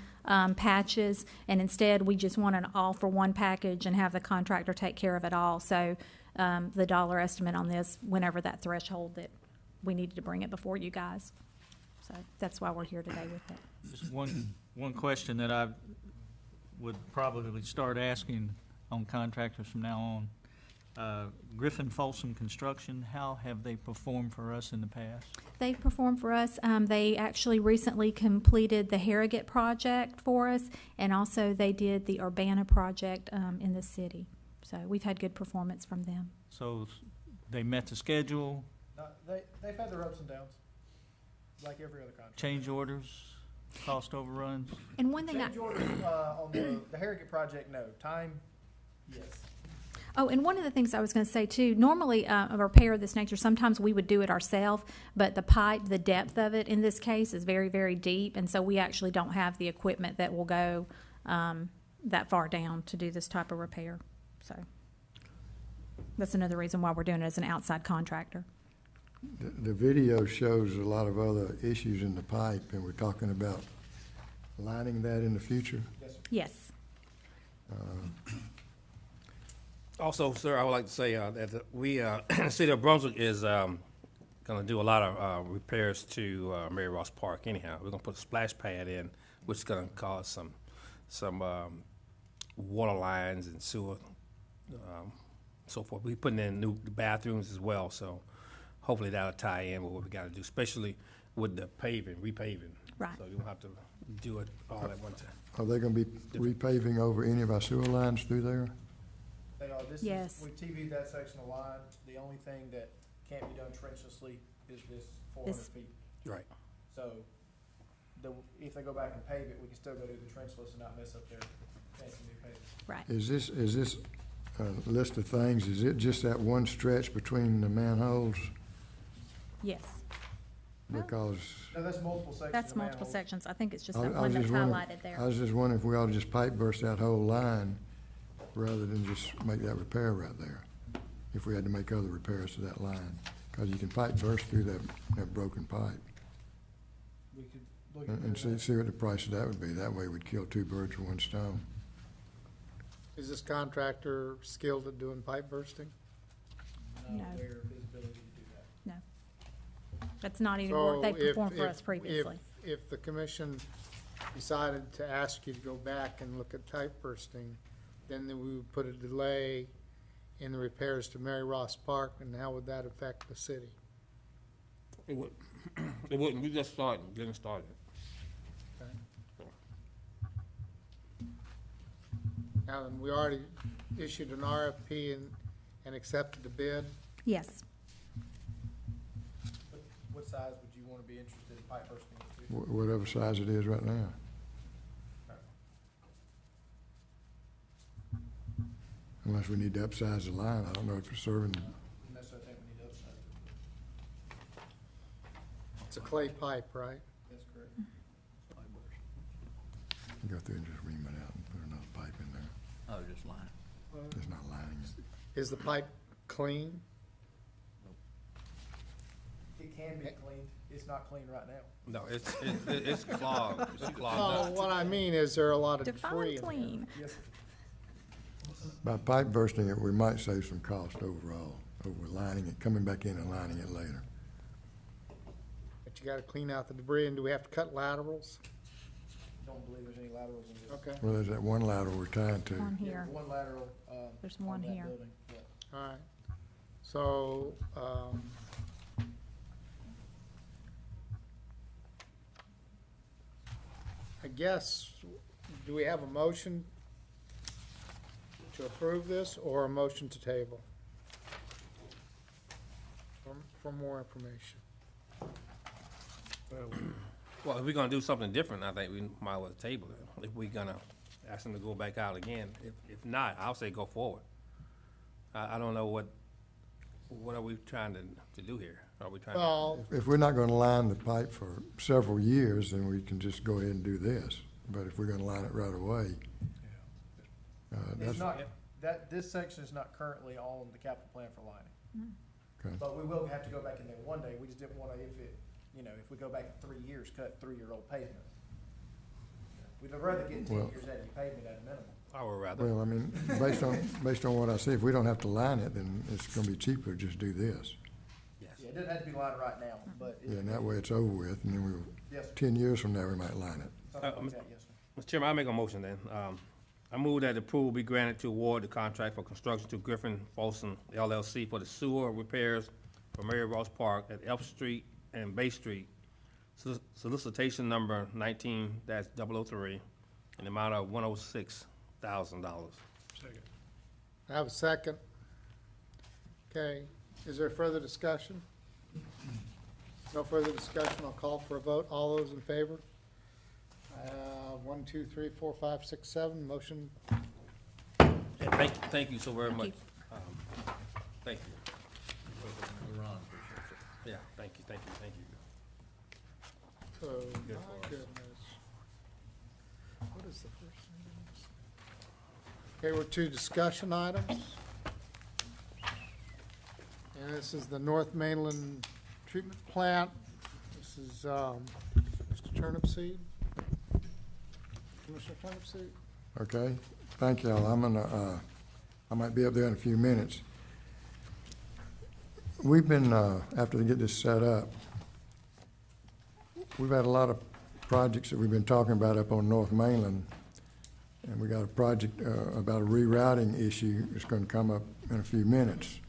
patches, and instead we just want an all-for-one package and have the contractor take care of it all. So the dollar estimate on this, whenever that threshold that we needed to bring it before you guys. So that's why we're here today with it. Just one question that I would probably start asking on contractors from now on. Griffin Folsom Construction, how have they performed for us in the past? They've performed for us. They actually recently completed the Harrogate project for us, and also they did the Urbana project in the city. So we've had good performance from them. So they met the schedule, No, they've had their ups and downs, like every other contract. change orders, cost overruns? And one thing Change orders on the Harrogate project, no. Time, yes. Oh, and one of the things I was going to say too, normally a repair of this nature, sometimes we would do it ourselves, but the pipe, the depth of it in this case is very, very deep, and so we actually don't have the equipment that will go that far down to do this type of repair. So that's another reason why we're doing it as an outside contractor. The video shows a lot of other issues in the pipe, and we're talking about lining that in the future. Yes. Also, sir, I would like to say that we, the city of Brunswick is going to do a lot of repairs to Mary Ross Park anyhow. We're going to put a splash pad in, which is going to cause some water lines and sewer, so forth. We're putting in new bathrooms as well, so hopefully that'll tie in with what we got to do, especially with the paving, repaving. Right. So you don't have to do it all at one time. Are they going to be repaving over any of our sewer lines through there? They are. This Yes. is, we TV'd that section of line. The only thing that can't be done trenchlessly is this 400 feet. Right. So if they go back and pave it, we can still go do the trenchless and not mess up their fancy new paving. Right. Is this list of things, is it just that one stretch between the manholes? Yes. Because No, that's multiple sections. That's of multiple manholes. sections. I think it's just I that was one that's just wondering- highlighted there. I was just wondering if we ought to just pipe burst that whole line rather than just make that repair right there, if we had to make other repairs to that line. Because you can pipe burst through that broken pipe. We could look And at that. see what the price of that would be. That way we'd kill two birds with one stone. Is this contractor skilled at doing pipe bursting? I'm No. not aware of his ability to do that. No. That's not any work they performed for us previously. If the commission decided to ask you to go back and look at pipe bursting, then we would put a delay in the repairs to Mary Ross Park, and how would that affect the city? It would, it wouldn't, we just started, getting started. Now, then, we already issued an RFP and accepted the bid. Yes. What size would you want to be interested in pipe bursting to? Whatever size it is right now. Unless we need to upsize the line. I don't know if we're serving, Necessarily think we need to upsize it. It's a clay pipe, right? That's correct. go through and just ream it out and put another pipe in there. Oh, just line it. It's not lining it. Is the pipe clean? It can be cleaned. It's not clean right now. No, it's clogged. It's No, clogged up. what I mean is there a lot of debris Define in there? clean. Yes, sir. By pipe bursting it, we might save some cost overall, over lining it, coming back in and lining it later. But you gotta clean out the debris, and do we have to cut laterals? Don't believe there's any laterals in this. Okay, Well, there's that one lateral we're tying to. One Yeah, here. one lateral, There's on one that here. building. Yeah. all right. So, I guess, do we have a motion to approve this, or a motion to table? For more information. Well, if we're gonna do something different, I think we might as well table it. If we're gonna ask them to go back out again. If not, I'll say go forward. I don't know what are we trying to do here? Are we trying to? Well, If we're not gonna line the pipe for several years, then we can just go ahead and do this. But if we're gonna line it right away, It's that's, not, this section is not currently on the capital plan for lining. okay. But we will have to go back in there one day. We just didn't wanna, if we go back in 3 years, cut 3-year-old pavement. We'd rather get 10 Well- years out of your pavement at a minimum. I would rather. Well, I mean, based on what I see, if we don't have to line it, then it's gonna be cheaper to just do this. Yes. Yeah, it doesn't have to be lined right now, but. Yeah, and that way it's over with, and then Yes, sir. 10 years from now, we might line it. Something like that, yes, sir. Mr. Chairman, I'll make a motion then. I move that approval be granted to award the contract for construction to Griffin Folsom LLC for the sewer repairs for Mary Ross Park at Elf Street and Bay Street. Solicitation number 19-003 in the amount of $106,000. I have a second. Okay, is there further discussion? No further discussion, I'll call for a vote. All those in favor? 1, 2, 3, 4, 5, 6, 7, motion. And thank you so very Thank much. you. Thank you. Yeah, thank you. Oh, Good my for us. goodness. What is the first thing? Okay, we're to discussion items. And this is the North Mainland Treatment Plant. This is, Mr. Turnipseed. Commissioner Turnipseed? Okay, thank y'all. I'm gonna, I might be up there in a few minutes. We've been, after they get this set up, we've had a lot of projects that we've been talking about up on North Mainland. And we got a project, about a rerouting issue that's gonna come up in a few minutes.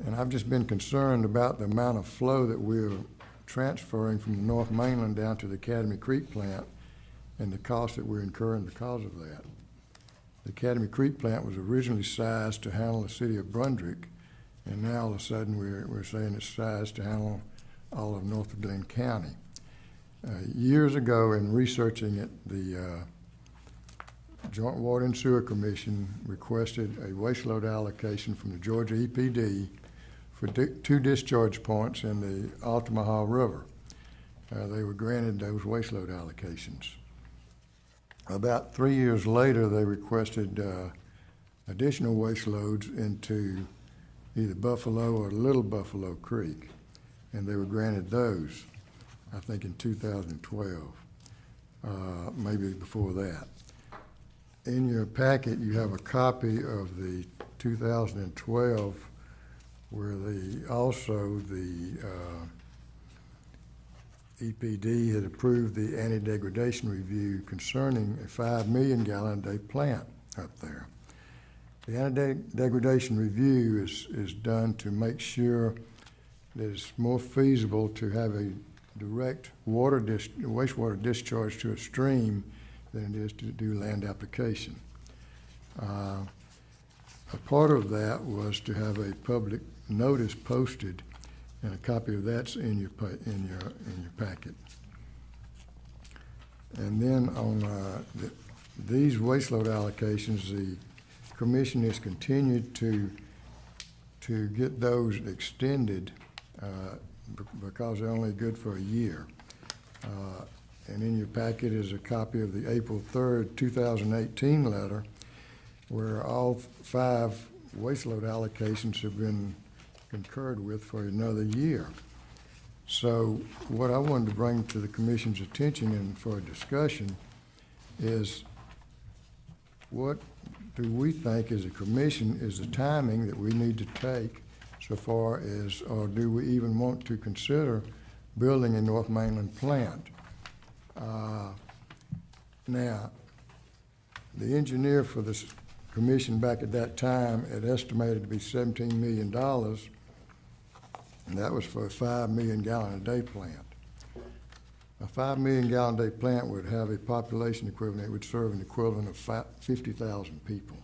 And I've just been concerned about the amount of flow that we're transferring from the North Mainland down to the Academy Creek plant and the cost that we're incurring because of that. The Academy Creek plant was originally sized to handle the city of Brunswick, and now all of a sudden we're saying it's sized to handle all of Brunswick-Glynn County. Years ago, in researching it, the Joint Water and Sewer Commission requested a waste load allocation from the Georgia EPD for 2 discharge points in the Altamaha River. They were granted those waste load allocations. About 3 years later, they requested additional waste loads into either Buffalo or Little Buffalo Creek, and they were granted those, I think, in 2012, maybe before that. In your packet, you have a copy of the 2012 where also the EPD had approved the anti-degradation review concerning a 5 million gallon a day plant up there. The anti-degradation review is done to make sure that it's more feasible to have a direct wastewater discharge to a stream than it is to do land application. A part of that was to have a public notice posted, and a copy of that's in your packet. And then on these waste load allocations, the commission has continued to get those extended because they're only good for a year. And in your packet is a copy of the April 3rd, 2018 letter, where all 5 waste load allocations have been concurred with for another year. So what I wanted to bring to the commission's attention and for a discussion is, what do we think as a commission is the timing that we need to take so far as, or do we even want to consider building a North Mainland plant? Now, the engineer for this commission back at that time had estimated to be $17 million, and that was for a 5 million gallon a day plant. A 5 million gallon a day plant would have a population equivalent, it would serve an equivalent of 50,000 people.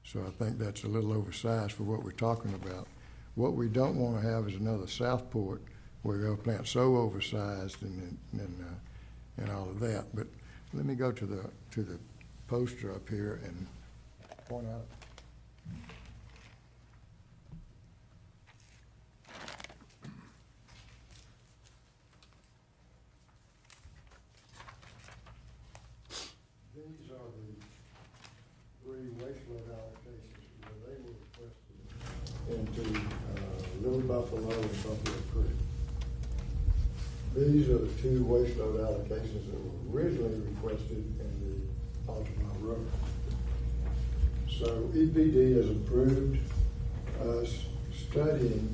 So I think that's a little oversized for what we're talking about. What we don't want to have is another Southport where we have a plant so oversized and all of that. But let me go to the poster up here and point out. These are the 3 waste load allocations where they were requested into Little Buffalo and Buffalo Creek. These are the 2 waste load allocations that were originally requested in the Altamont River. So EPD has approved us studying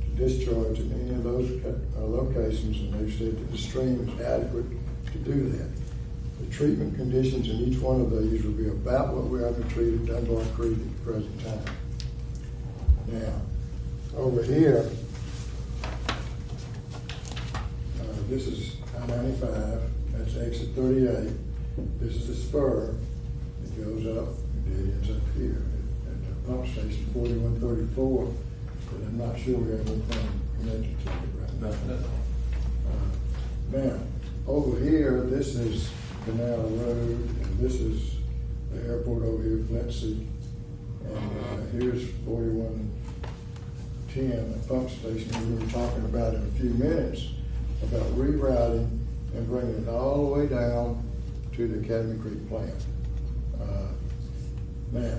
to discharge in any of those locations, and they've said that the stream is adequate to do that. The treatment conditions in each one of these will be about what we have to treat at Dunbar Creek at the present time. Now, over here, this is I-95, that's exit 38. This is the spur. It goes up, it ends up here at the pump station 4134, but I'm not sure we have anything connected to it right now. Now, over here, this is Canal Road, and this is the airport over here, Flintseat, and here's 4110, a pump station we were talking about in a few minutes, about rerouting and bringing it all the way down to the Academy Creek plant. Now,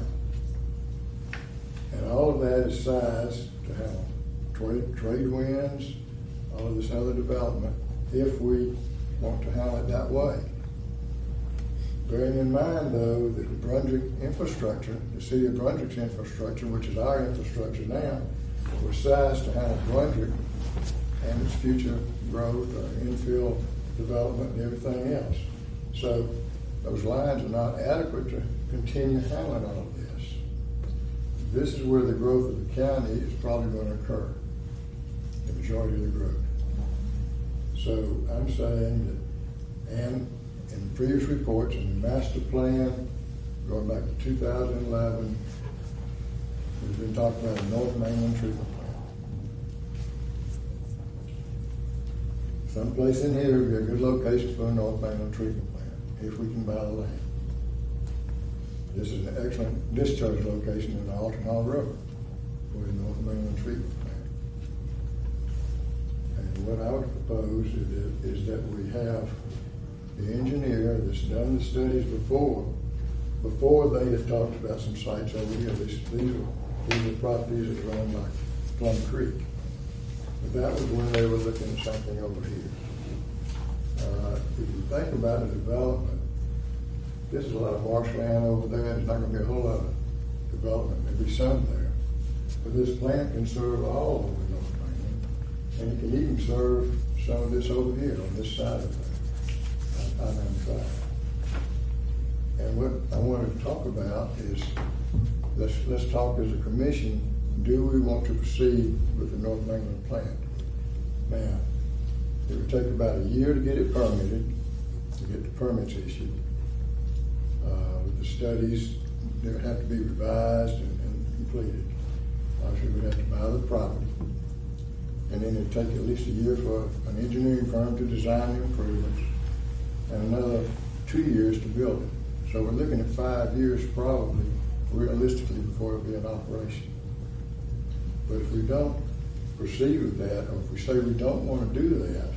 and all of that is sized to handle trade winds, all of this other development, if we want to handle it that way. Bearing in mind, though, that the Brunswick infrastructure, the city of Brunswick's infrastructure, which is our infrastructure now, was sized to handle Brunswick and its future growth, infill development, and everything else. So those lines are not adequate to continue handling all of this. This is where the growth of the county is probably going to occur, the majority of the growth. So I'm saying that, and in previous reports, in the master plan, going back to 2011, we've been talking about a North Mainland treatment plant. Someplace in here would be a good location for a North Mainland treatment plant, if we can buy the land. This is an excellent discharge location in the Altamont River for the North Mainland treatment plant. And what I would propose is that we have the engineer that's done the studies before they had talked about some sites over here. These are properties that run like Plum Creek. But that was when they were looking at something over here. If you think about the development, this is a lot of marshland over there. There's not going to be a whole lot of development. There'll be some there. But this plant can serve all over North Greenland, and it can even serve some of this over here on this side of I-95. And what I wanted to talk about is, let's talk as a commission, do we want to proceed with the North Greenland plant? Now, it would take about a year to get it permitted, to get the permits issued. With the studies, they would have to be revised and completed. Obviously, we'd have to buy the property. And then it'd take at least a year for an engineering firm to design the improvements, and another 2 years to build it. So we're looking at 5 years probably, realistically, before it'll be in operation. But if we don't proceed with that, or if we say we don't want to do that,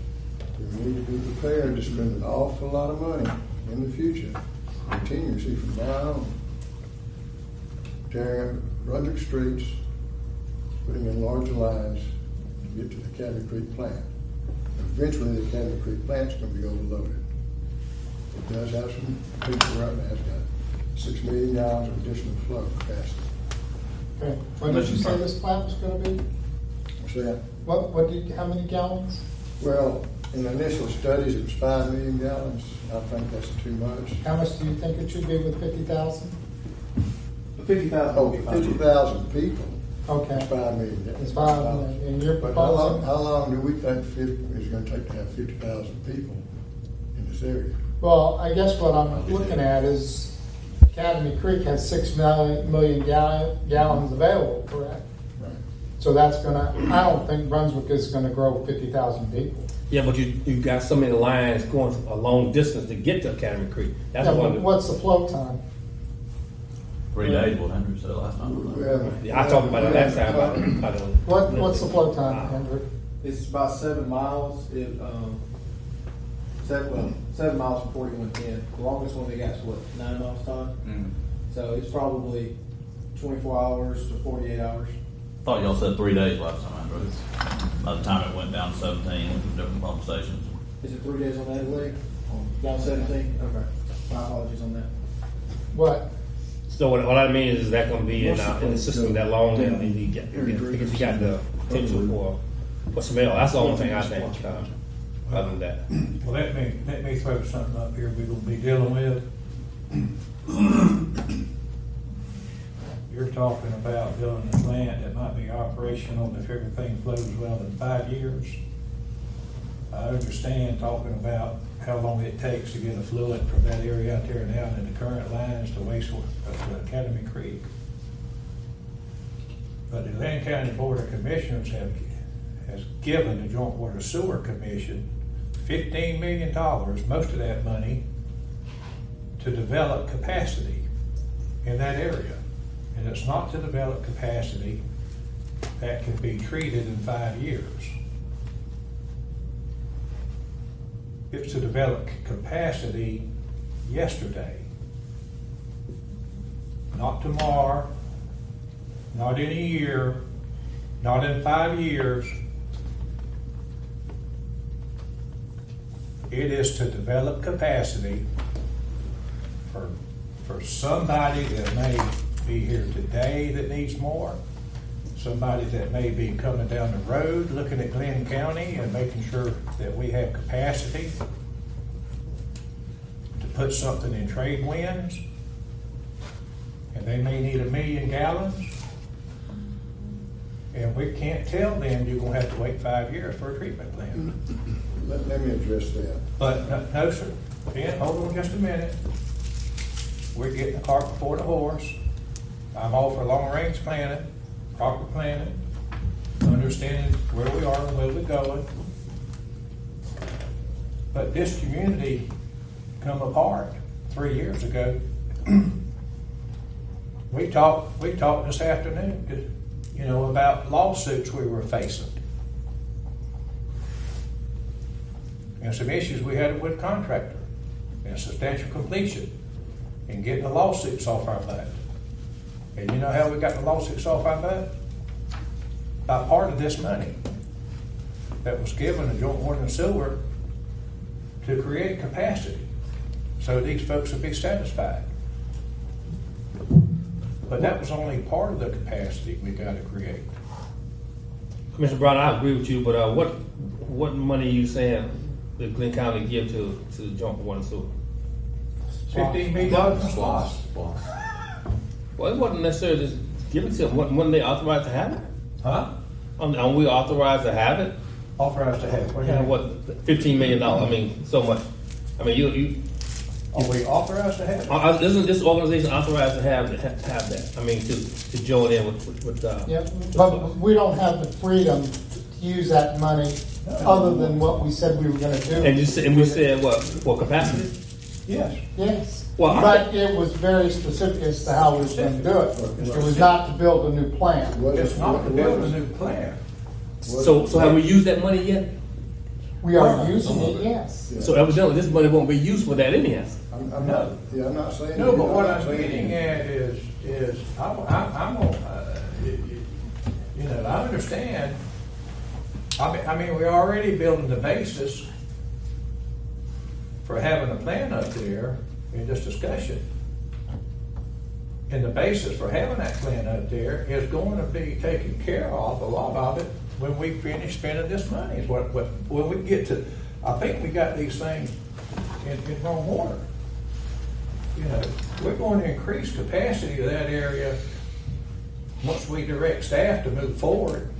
we need to be prepared to spend an awful lot of money in the future, continuously from now on, tearing up Brunswick streets, putting in larger lines to get to the Cabot Creek plant. Eventually, the Cabot Creek plant's going to be overloaded. It does have some potential right now. It's got 6 million gallons of additional flow capacity. Okay, what did you say this plant was gonna be? What's that? How many gallons? Well, in the initial studies, it was 5 million gallons. I think that's too much. How much do you think it should be with 50,000? 50,000. Oh, 50,000 people. Okay. It's 5 million. It's 5 million, and you're But proposing? how long do we think it's gonna take to have 50,000 people in this area? Well, I guess what I'm looking at is Academy Creek has 6 million gallons available, correct? Right. So that's gonna, I don't think Brunswick is gonna grow 50,000 people. Yeah, but you got so many lines going a long distance to get to Academy Creek. That's Yeah, one. but what's the flow time? 3 days, what Henry said last time. I talked about it last time. I don't. What's the flow time, Hendrick? It's about 7 miles. 7 miles from 4110. The longest one they got is what, 9 miles, Todd? So it's probably 24 hours to 48 hours. Thought y'all said 3 days last time, Andrew. By the time it went down 17 with different pump stations. Is it 3 days on that leg? Down 17? Okay. My apologies on that. What? So what I mean is that going to be in the system that long, and because you got the potential for smell. That's the only thing I think. Other than that. Well, let me throw something up here we're gonna be dealing with. You're talking about building a plant that might be operational if everything flows well in 5 years. I understand talking about how long it takes to get a fluid from that area out there now in the current lines to wastewater to Academy Creek. But the Glynn County Board of Commissioners has given the Joint Water Sewer Commission $15 million, most of that money, to develop capacity in that area. And it's not to develop capacity that can be treated in 5 years. It's to develop capacity yesterday, not tomorrow, not in a year, not in 5 years. It is to develop capacity for somebody that may be here today that needs more, somebody that may be coming down the road looking at Glynn County and making sure that we have capacity to put something in trade winds, and they may need 1 million gallons, and we can't tell them you're gonna have to wait 5 years for a treatment plant. Let me address that. But no, sir, Ben, hold on just a minute. We're getting the cart before the horse. I'm all for long-range planning, proper planning, understanding where we are and where we're going. But this community come apart 3 years ago. We talked this afternoon, about lawsuits we were facing. And some issues we had with contractor and substantial completion and getting the lawsuits off our butt. And you know how we got the lawsuits off our butt? By part of this money that was given to Joint Water and Sewer to create capacity so these folks would be satisfied. but that was only part of the capacity we gotta create. Commissioner Brown, I agree with you, but what money are you saying that Glynn County give to the joint for water and sewer? $15 million in SLOSS. Well, it wasn't necessarily just give it to them. Wasn't they authorized to have it? Huh? Are we authorized to have it? Authorized to have it. What do you Yeah, mean? what, $15 million? I mean, so much. I mean, you. Are we authorized to have it? Isn't this organization authorized to have that? I mean, to join in with Yeah, but we don't have the freedom to use that money other than what we said we were gonna do. And we said what, for capacity? Yes. Yes, Well, but it was very specific as to how we was gonna do it. It was not to build a new plant. It's not to build a new plant. So have we used that money yet? We are using it, yes. So evidently, this money won't be used for that anyhow. I'm not, yeah, I'm not saying. No, but what not I'm saying getting that. at is, I'm gonna, you know, I understand. I mean, we're already building the basis for having a plan up there in this discussion. And the basis for having that plan up there is going to be taken care of, a lot of it, when we finish spending this money, is when we get to, I think we got these things in wrong order. You know, we're going to increase capacity of that area once we direct staff to move forward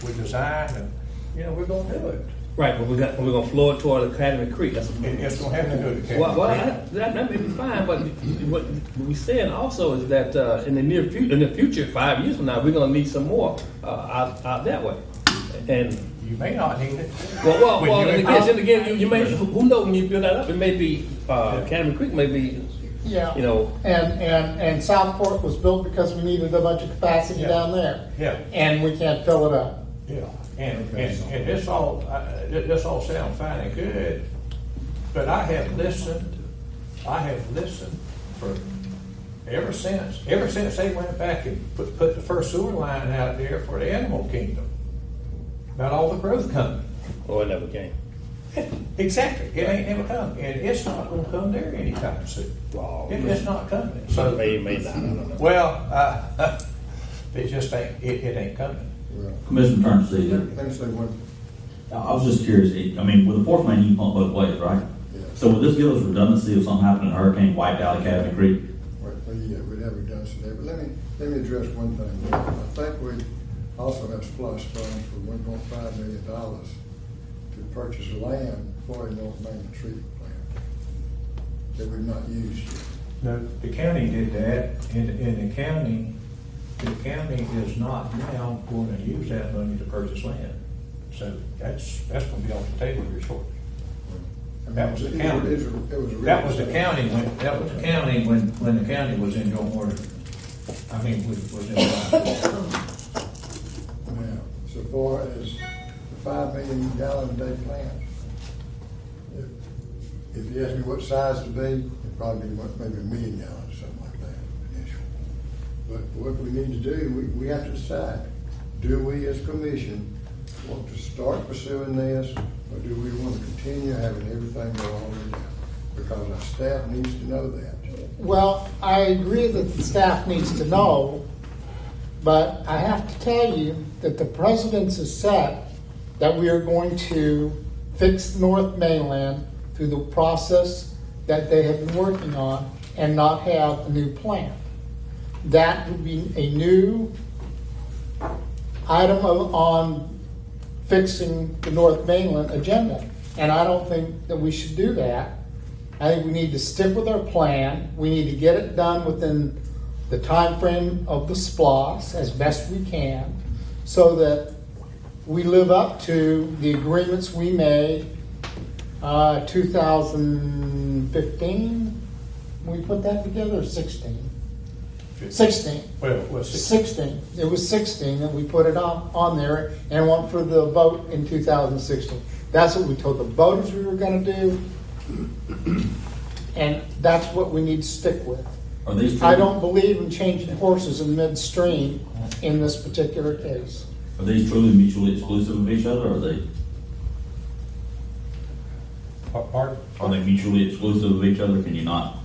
with design and, you know, we're gonna do it. Right, but we're gonna flow it toward Academy Creek. That's It's gonna have to go to Academy well, Creek. that may be fine, but what we saying also is that in the future, 5 years from now, we're gonna need some more out that way. And You may not need it. well, When you and increase- again, you may, who knows when you build that up? It may be Academy Creek may be, Yeah. you know. And Southport was built because we needed a bunch of capacity Yeah. down there. Yeah. And we can't fill it up. Yeah, and this all sounds fine and good, but I have listened for, ever since they went back and put the first sewer line out there for the animal kingdom, about all the growth coming. Oh, it never came. Exactly, it ain't never come, and it's not gonna come there anytime soon. Wow. It's not coming, so. May not, I don't know. Well, it just ain't, it ain't coming. Commissioner Turnsley, Let me say one, I was just curious, I mean, with the fourth main, you pump both ways, right? yeah, So would this give us redundancy if something happened in a hurricane, wiped out Academy Creek? well, yeah, we'd have redundancy there, but let me address one thing. I think we also have splash funds for $1.5 million to purchase land for a North Main treatment plant that we've not used yet. No, the county did that, and the county is not now going to use that money to purchase land. So that's going to be off the table here shortly. I mean, That was the county. It That was the county when the county was in your order. I mean, was in. Now, so far as the 5 million gallon a day plant, if you ask me what size to be, it'd probably be maybe 1 million gallons, something like that, initial. But what we need to do, we have to decide, do we as commission want to start pursuing this, or do we want to continue having everything go all the way down? Because our staff needs to know that. Well, I agree that the staff needs to know, but I have to tell you that the precedence is set that we are going to fix the North Mainland through the process that they have been working on and not have a new plant. That would be a new item on fixing the North Mainland agenda. And I don't think that we should do that. I think we need to stick with our plan. We need to get it done within the time frame of the SPLOS as best we can, so that we live up to the agreements we made 2015. We put that together, or 16? 16. Well, it was 16. It was 16 that we put it on there and went for the vote in 2016. That's what we told the voters we were going to do, and that's what we need to stick with. Are these I don't believe in changing horses in midstream in this particular case. Are these truly mutually exclusive of each other, or are they? Pardon? Are they mutually exclusive of each other? Can you not?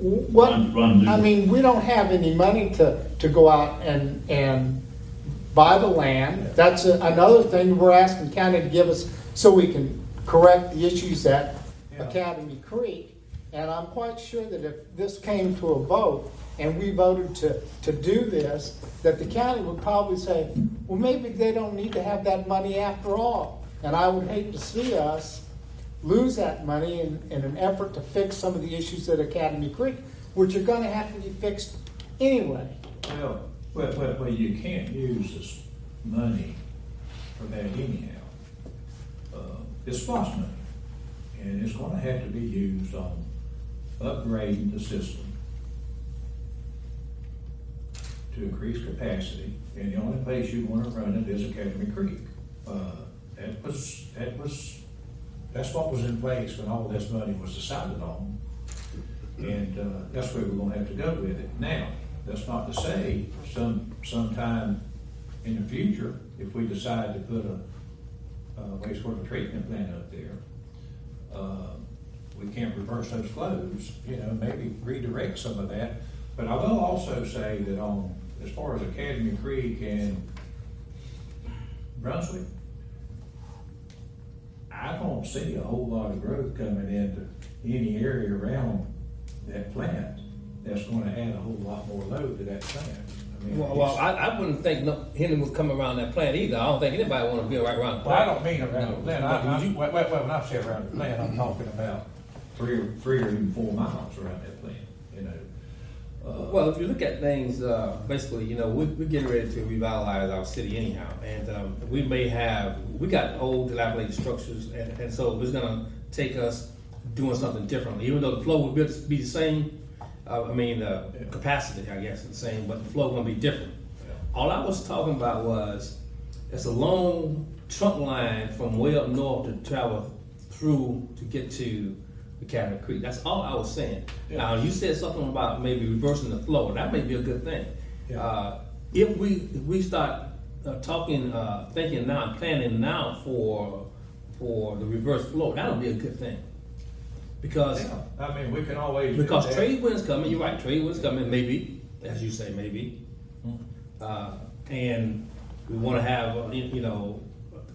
What, Run I mean, we don't have any money to go out and buy the land. That's another thing we're asking county to give us so we can correct the issues at Academy Creek. And I'm quite sure that if this came to a vote and we voted to do this, that the county would probably say, well, maybe they don't need to have that money after all. And I would hate to see us lose that money in an effort to fix some of the issues at Academy Creek, which are gonna have to be fixed anyway. Well, you can't use this money for that anyhow. It's SPOS money, and it's gonna have to be used on upgrading the system to increase capacity, and the only place you wanna run it is Academy Creek. That's what was in place when all this money was decided on, and that's where we're gonna have to go with it. Now, that's not to say sometime in the future, if we decide to put a wastewater treatment plant up there, we can't reverse those flows, maybe redirect some of that. But I will also say that as far as Academy Creek and Brunswick, I don't see a whole lot of growth coming into any area around that plant that's gonna add a whole lot more load to that plant. I mean, Well, I wouldn't think Henry would come around that plant either. I don't think anybody want to be right around the Well, I plant. don't mean around the plant. When I say around the plant, I'm talking about 3 or even 4 miles around that plant, Well, if you look at things, basically, we're getting ready to revitalize our city anyhow, and we got old dilapidated structures, and so it's gonna take us doing something differently. Even though the flow will be the same, capacity, I guess, is the same, but the flow gonna be different. All I was talking about was it's a long trunk line from way up north to travel through to get to Academy Creek. That's all I was saying. Yeah. Now, you said something about maybe reversing the flow, and that may be a good thing. Yeah. If we start thinking now and planning now for the reverse flow, that'll be a good thing. Because we can always do that. trade winds coming. You're right, trade winds coming. Maybe, as you say, maybe, and we want to have the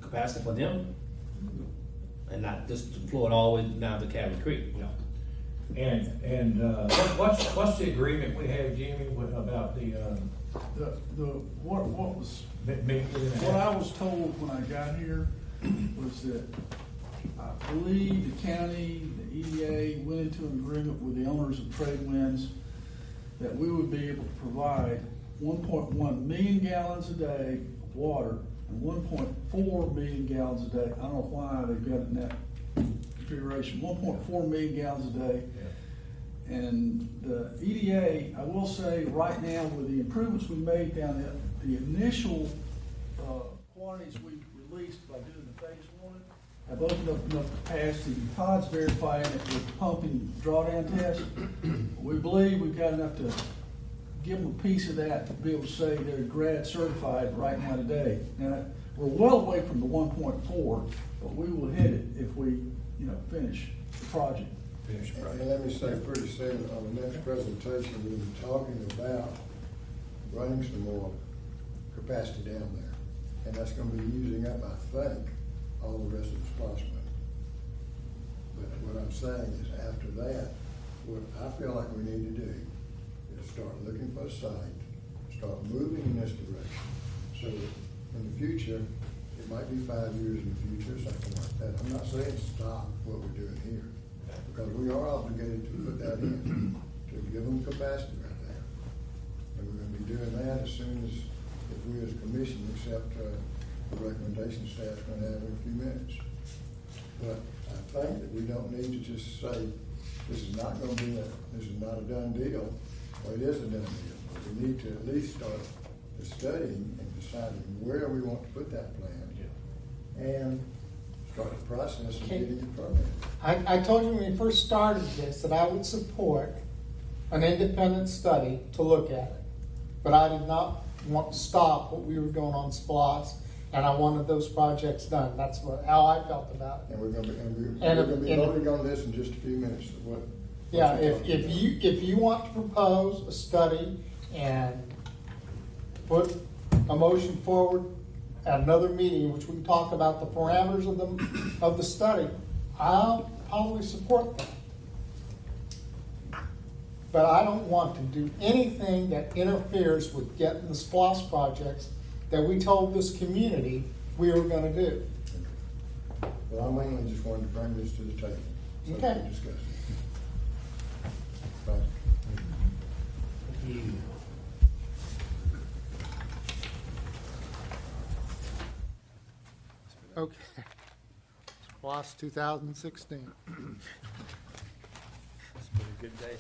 capacity for them, and not just to flow it all the way down to Academy Creek. And what's the agreement we have, Jimmy, about What I was told when I got here was that I believe the county, the EDA went into an agreement with the owners of Trade Winds that we would be able to provide 1.1 million gallons a day of water and 1.4 million gallons a day. I don't know why they've got it in that configuration. 1.4 million gallons a day. Yeah. And the EDA, I will say right now, with the improvements we made down there, the initial quantities we released by doing the phase 1 have opened up enough capacity. Todd's verifying it with pumping drawdown tests. We believe we've got enough to give them a piece of that to be able to say they're grad certified right now today. Now, we're well away from the 1.4, but we will hit it if we, finish the project. And let me say pretty soon on the next presentation, we'll be talking about running some more capacity down there. And that's gonna be using up, I think, all the rest of the SPOS money. But what I'm saying is after that, what I feel like we need to do is start looking for a site, start moving in this direction. So that in the future, it might be 5 years in the future, something like that. I'm not saying stop what we're doing here, because we are obligated to put that in, to give them capacity right there. And we're gonna be doing that as soon as, if we as a commission accept the recommendation staff's gonna have in a few minutes. But I think that we don't need to just say, this is not a done deal, or it is a done deal. But we need to at least start studying and deciding where we want to put that plan, and start the process of getting it permitted. I told you when we first started this that I would support an independent study to look at it. But I did not want to stop what we were doing on SPLOS, and I wanted those projects done. That's how I felt about it. And we're gonna be voting on this in just a few minutes. Yeah, if you want to propose a study and put a motion forward at another meeting, which we can talk about the parameters of the study, I'll probably support that. But I don't want to do anything that interferes with getting the SPLOST projects that we told this community we were going to do. Well, I mainly just wanted to bring this to the table. So we Okay. can discuss it. Thank you. Okay. SPLOST 2016. It's been a good day.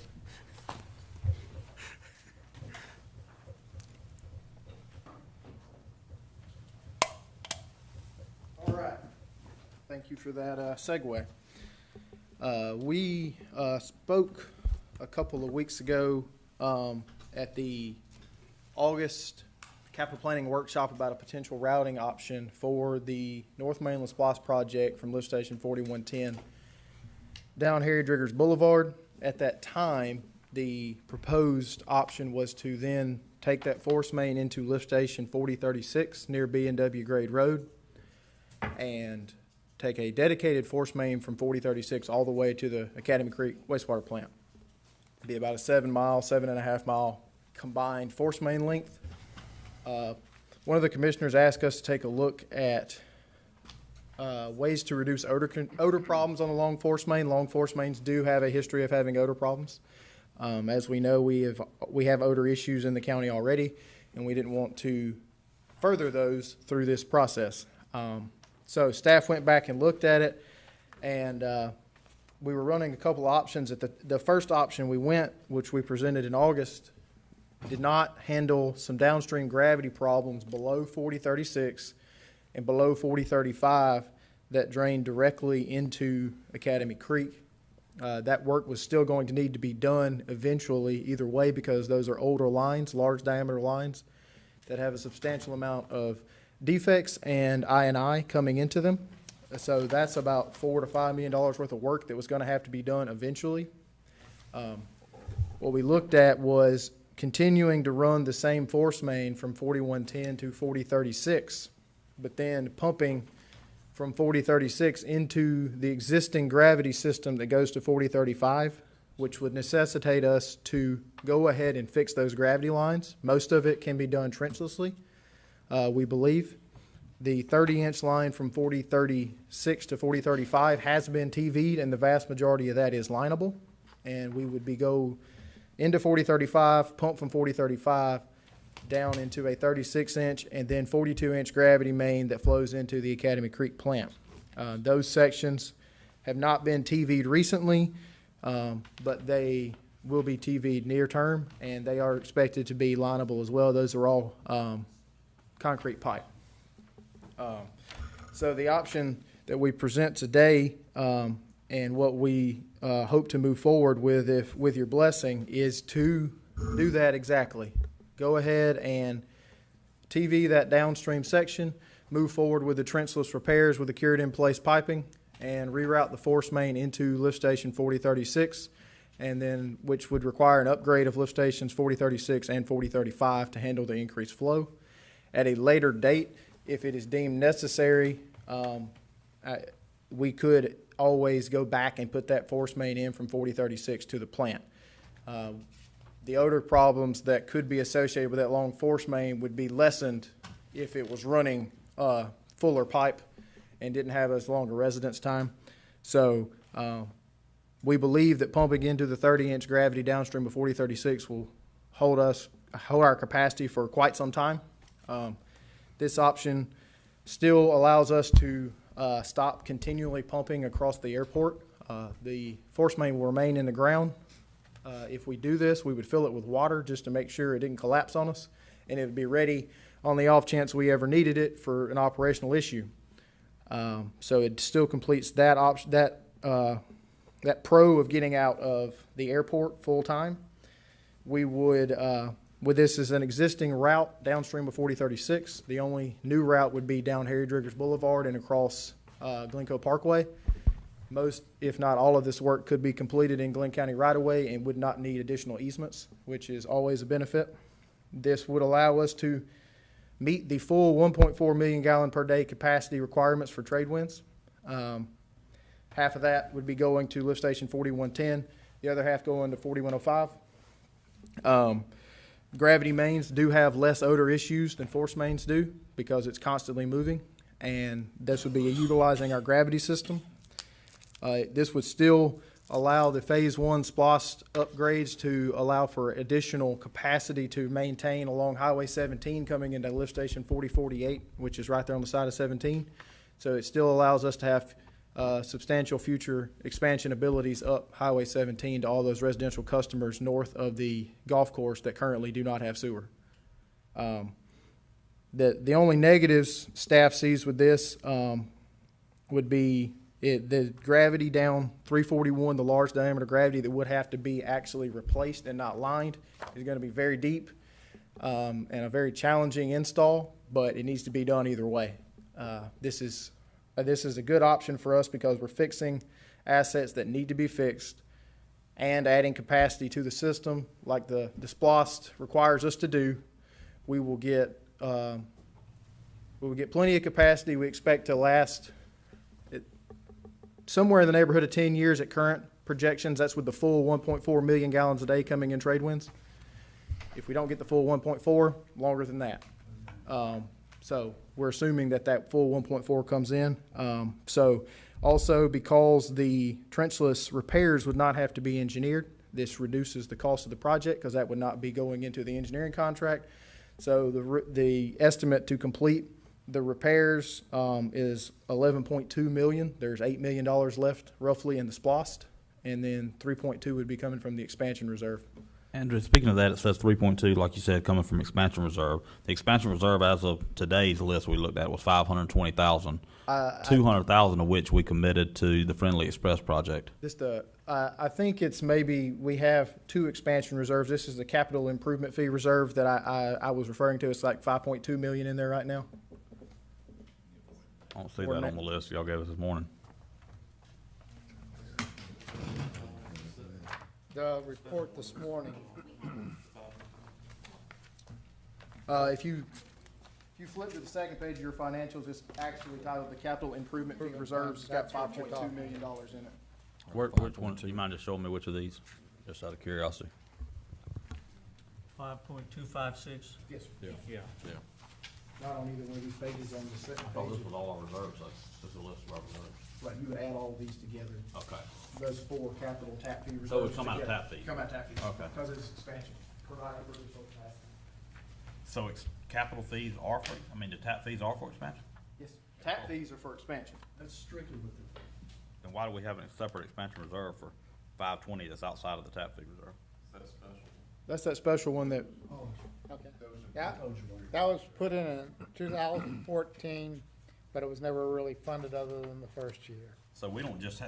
All right. Thank you for that segue. We spoke a couple of weeks ago at the August capital planning workshop about a potential routing option for the North Mainland SPLOST project from lift station 4110 down Harry Driggers Boulevard. At that time, the proposed option was to then take that force main into lift station 4036 near B&W Grade Road and take a dedicated force main from 4036 all the way to the Academy Creek wastewater plant. It'd be about a 7.5 mile combined force main length. One of the commissioners asked us to take a look at ways to reduce odor problems on the long force main. Long force mains do have a history of having odor problems. As we know, we have odor issues in the county already, and we didn't want to further those through this process. So staff went back and looked at it, and we were running a couple of options. At the first option we went, which we presented in August, did not handle some downstream gravity problems below 4036 and below 4035 that drained directly into Academy Creek. That work was still going to need to be done eventually either way, because those are older lines, large diameter lines that have a substantial amount of defects and I&I coming into them. So that's about $4 to $5 million worth of work that was going to have to be done eventually. What we looked at was continuing to run the same force main from 4110 to 4036, but then pumping from 4036 into the existing gravity system that goes to 4035, which would necessitate us to go ahead and fix those gravity lines. Most of it can be done trenchlessly, we believe. The 30-inch line from 4036 to 4035 has been TV'd, and the vast majority of that is lineable. And we would go into 4035, pump from 4035 down into a 36-inch and then 42-inch gravity main that flows into the Academy Creek plant. Those sections have not been TV'd recently, but they will be TV'd near term, and they are expected to be lineable as well. Those are all concrete pipe. So the option that we present today and what we hope to move forward with your blessing is to do that exactly. Go ahead and TV that downstream section, move forward with the trenchless repairs with the cured in place piping, and reroute the force main into lift station 4036, and then which would require an upgrade of lift stations 4036 and 4035 to handle the increased flow. At a later date, if it is deemed necessary, we could always go back and put that force main in from 4036 to the plant. The odor problems that could be associated with that long force main would be lessened if it was running fuller pipe and didn't have as long a residence time. So we believe that pumping into the 30-inch gravity downstream of 4036 will hold our capacity for quite some time. This option still allows us to stop continually pumping across the airport. The force main will remain in the ground. If we do this, we would fill it with water just to make sure it didn't collapse on us, and it would be ready on the off chance we ever needed it for an operational issue. So it still completes that option, that pro of getting out of the airport full time. We would, with this as an existing route downstream of 4036, the only new route would be down Harry Driggers Boulevard and across Glencoe Parkway. Most, if not all of this work could be completed in Glynn County right away and would not need additional easements, which is always a benefit. This would allow us to meet the full 1.4 million gallon per day capacity requirements for trade winds. Half of that would be going to lift station 4110, the other half going to 4105. Gravity mains do have less odor issues than force mains do because it's constantly moving, and this would be utilizing our gravity system. This would still allow the phase one SPLOST upgrades to allow for additional capacity to maintain along Highway 17 coming into lift station 4048, which is right there on the side of 17. So it still allows us to have substantial future expansion abilities up Highway 17 to all those residential customers north of the golf course that currently do not have sewer. The only negatives staff sees with this would be the gravity down 341, the large diameter gravity that would have to be actually replaced and not lined, is going to be very deep and a very challenging install, but it needs to be done either way. This is a good option for us because we're fixing assets that need to be fixed and adding capacity to the system like the SPLOST requires us to do. We will get plenty of capacity. We expect to last somewhere in the neighborhood of 10 years at current projections. That's with the full 1.4 million gallons a day coming in trade winds. If we don't get the full 1.4, longer than that. So we're assuming that full 1.4 comes in. So also because the trenchless repairs would not have to be engineered, this reduces the cost of the project because that would not be going into the engineering contract. So the estimate to complete the repairs is $11.2 million. There's $8 million left roughly in the SPLOST, and then 3.2 would be coming from the expansion reserve. Andrew, speaking of that, it says 3.2, like you said, coming from expansion reserve. The expansion reserve, as of today's list we looked at, was 520,000. 200,000 of which we committed to the Friendly Express project. I think it's maybe we have two expansion reserves. This is the capital improvement fee reserve that I was referring to. It's like 5.2 million in there right now. I don't see that on the list y'all gave us this morning. The report this morning. If you flip to the second page of your financials, it's actually titled the Capital Improvement Fee Reserves. It's got $5.2 million in it. Which one? You mind just showing me which of these, just out of curiosity? 5.256. Yes, sir. Yeah. Not on either one of these pages on the second page. was all our reserves, so this is a list of our reserves. Right, you would add all of these together. Okay. Those four capital tap fee reserves. So it would come out of together. tap fees? Come out of tap fees. Okay. Because it's expansion, provided for additional capacity. So capital fees are for, the tap fees are for expansion? Yes, tap fees are for expansion. That's strictly with the, Then why do we have a separate expansion reserve for 520 that's outside of the tap fee reserve? That's special. That's that special one that, Okay. Yeah, that was put in 2014, but it was never really funded other than the first year. So we don't just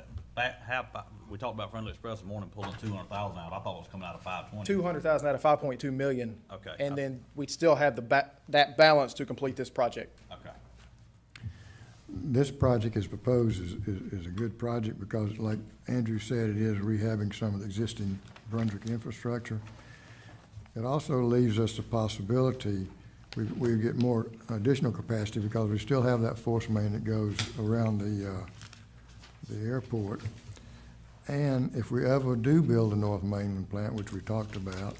we talked about Friendly Express this morning, pulling 200,000 out. I thought it was coming out of 520. 200,000 out of 5.2 million. Okay. And then we'd still have that balance to complete this project. Okay. This project as proposed is a good project because, like Andrew said, it is rehabbing some of the existing Brunswick infrastructure. It also leaves us the possibility we get more additional capacity because we still have that force main that goes around the airport. And if we ever do build a North Mainland plant, which we talked about,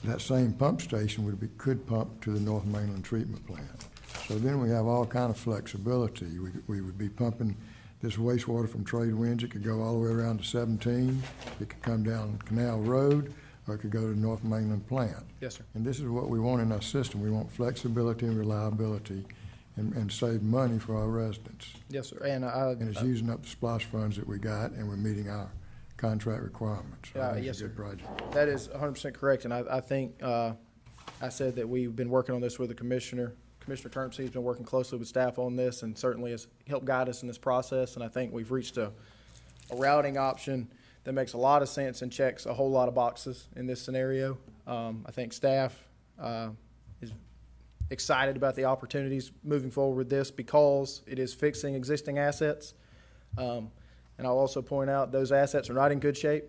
that same pump station could pump to the North Mainland treatment plant. So then we have all kind of flexibility. We would be pumping this wastewater from trade winds. It could go all the way around to 17. It could come down Canal Road, or it could go to the North Mainland plant. Yes, sir. And this is what we want in our system. We want flexibility and reliability and save money for our residents. Yes, sir. And it's using up the SPLOST funds that we got, and we're meeting our contract requirements. So I think yes, it's a good sir. project. That is 100% correct. And I think I said that we've been working on this with the commissioner. Commissioner Turnpsey's been working closely with staff on this and certainly has helped guide us in this process. And I think we've reached a routing option that makes a lot of sense and checks a whole lot of boxes in this scenario. I think staff is excited about the opportunities moving forward with this because it is fixing existing assets. And I'll also point out those assets are not in good shape.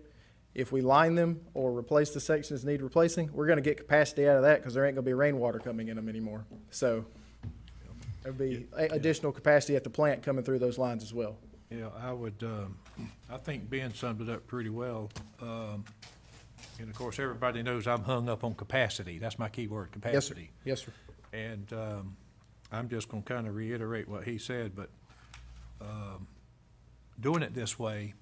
If we line them or replace the sections that need replacing, we're going to get capacity out of that because there ain't going to be rainwater coming in them anymore. So there'll be additional capacity at the plant coming through those lines as well. Yeah, I think Ben summed it up pretty well. And of course, everybody knows I'm hung up on capacity. That's my key word, capacity. Yes, sir. And I'm just going to kind of reiterate what he said, but doing it this way,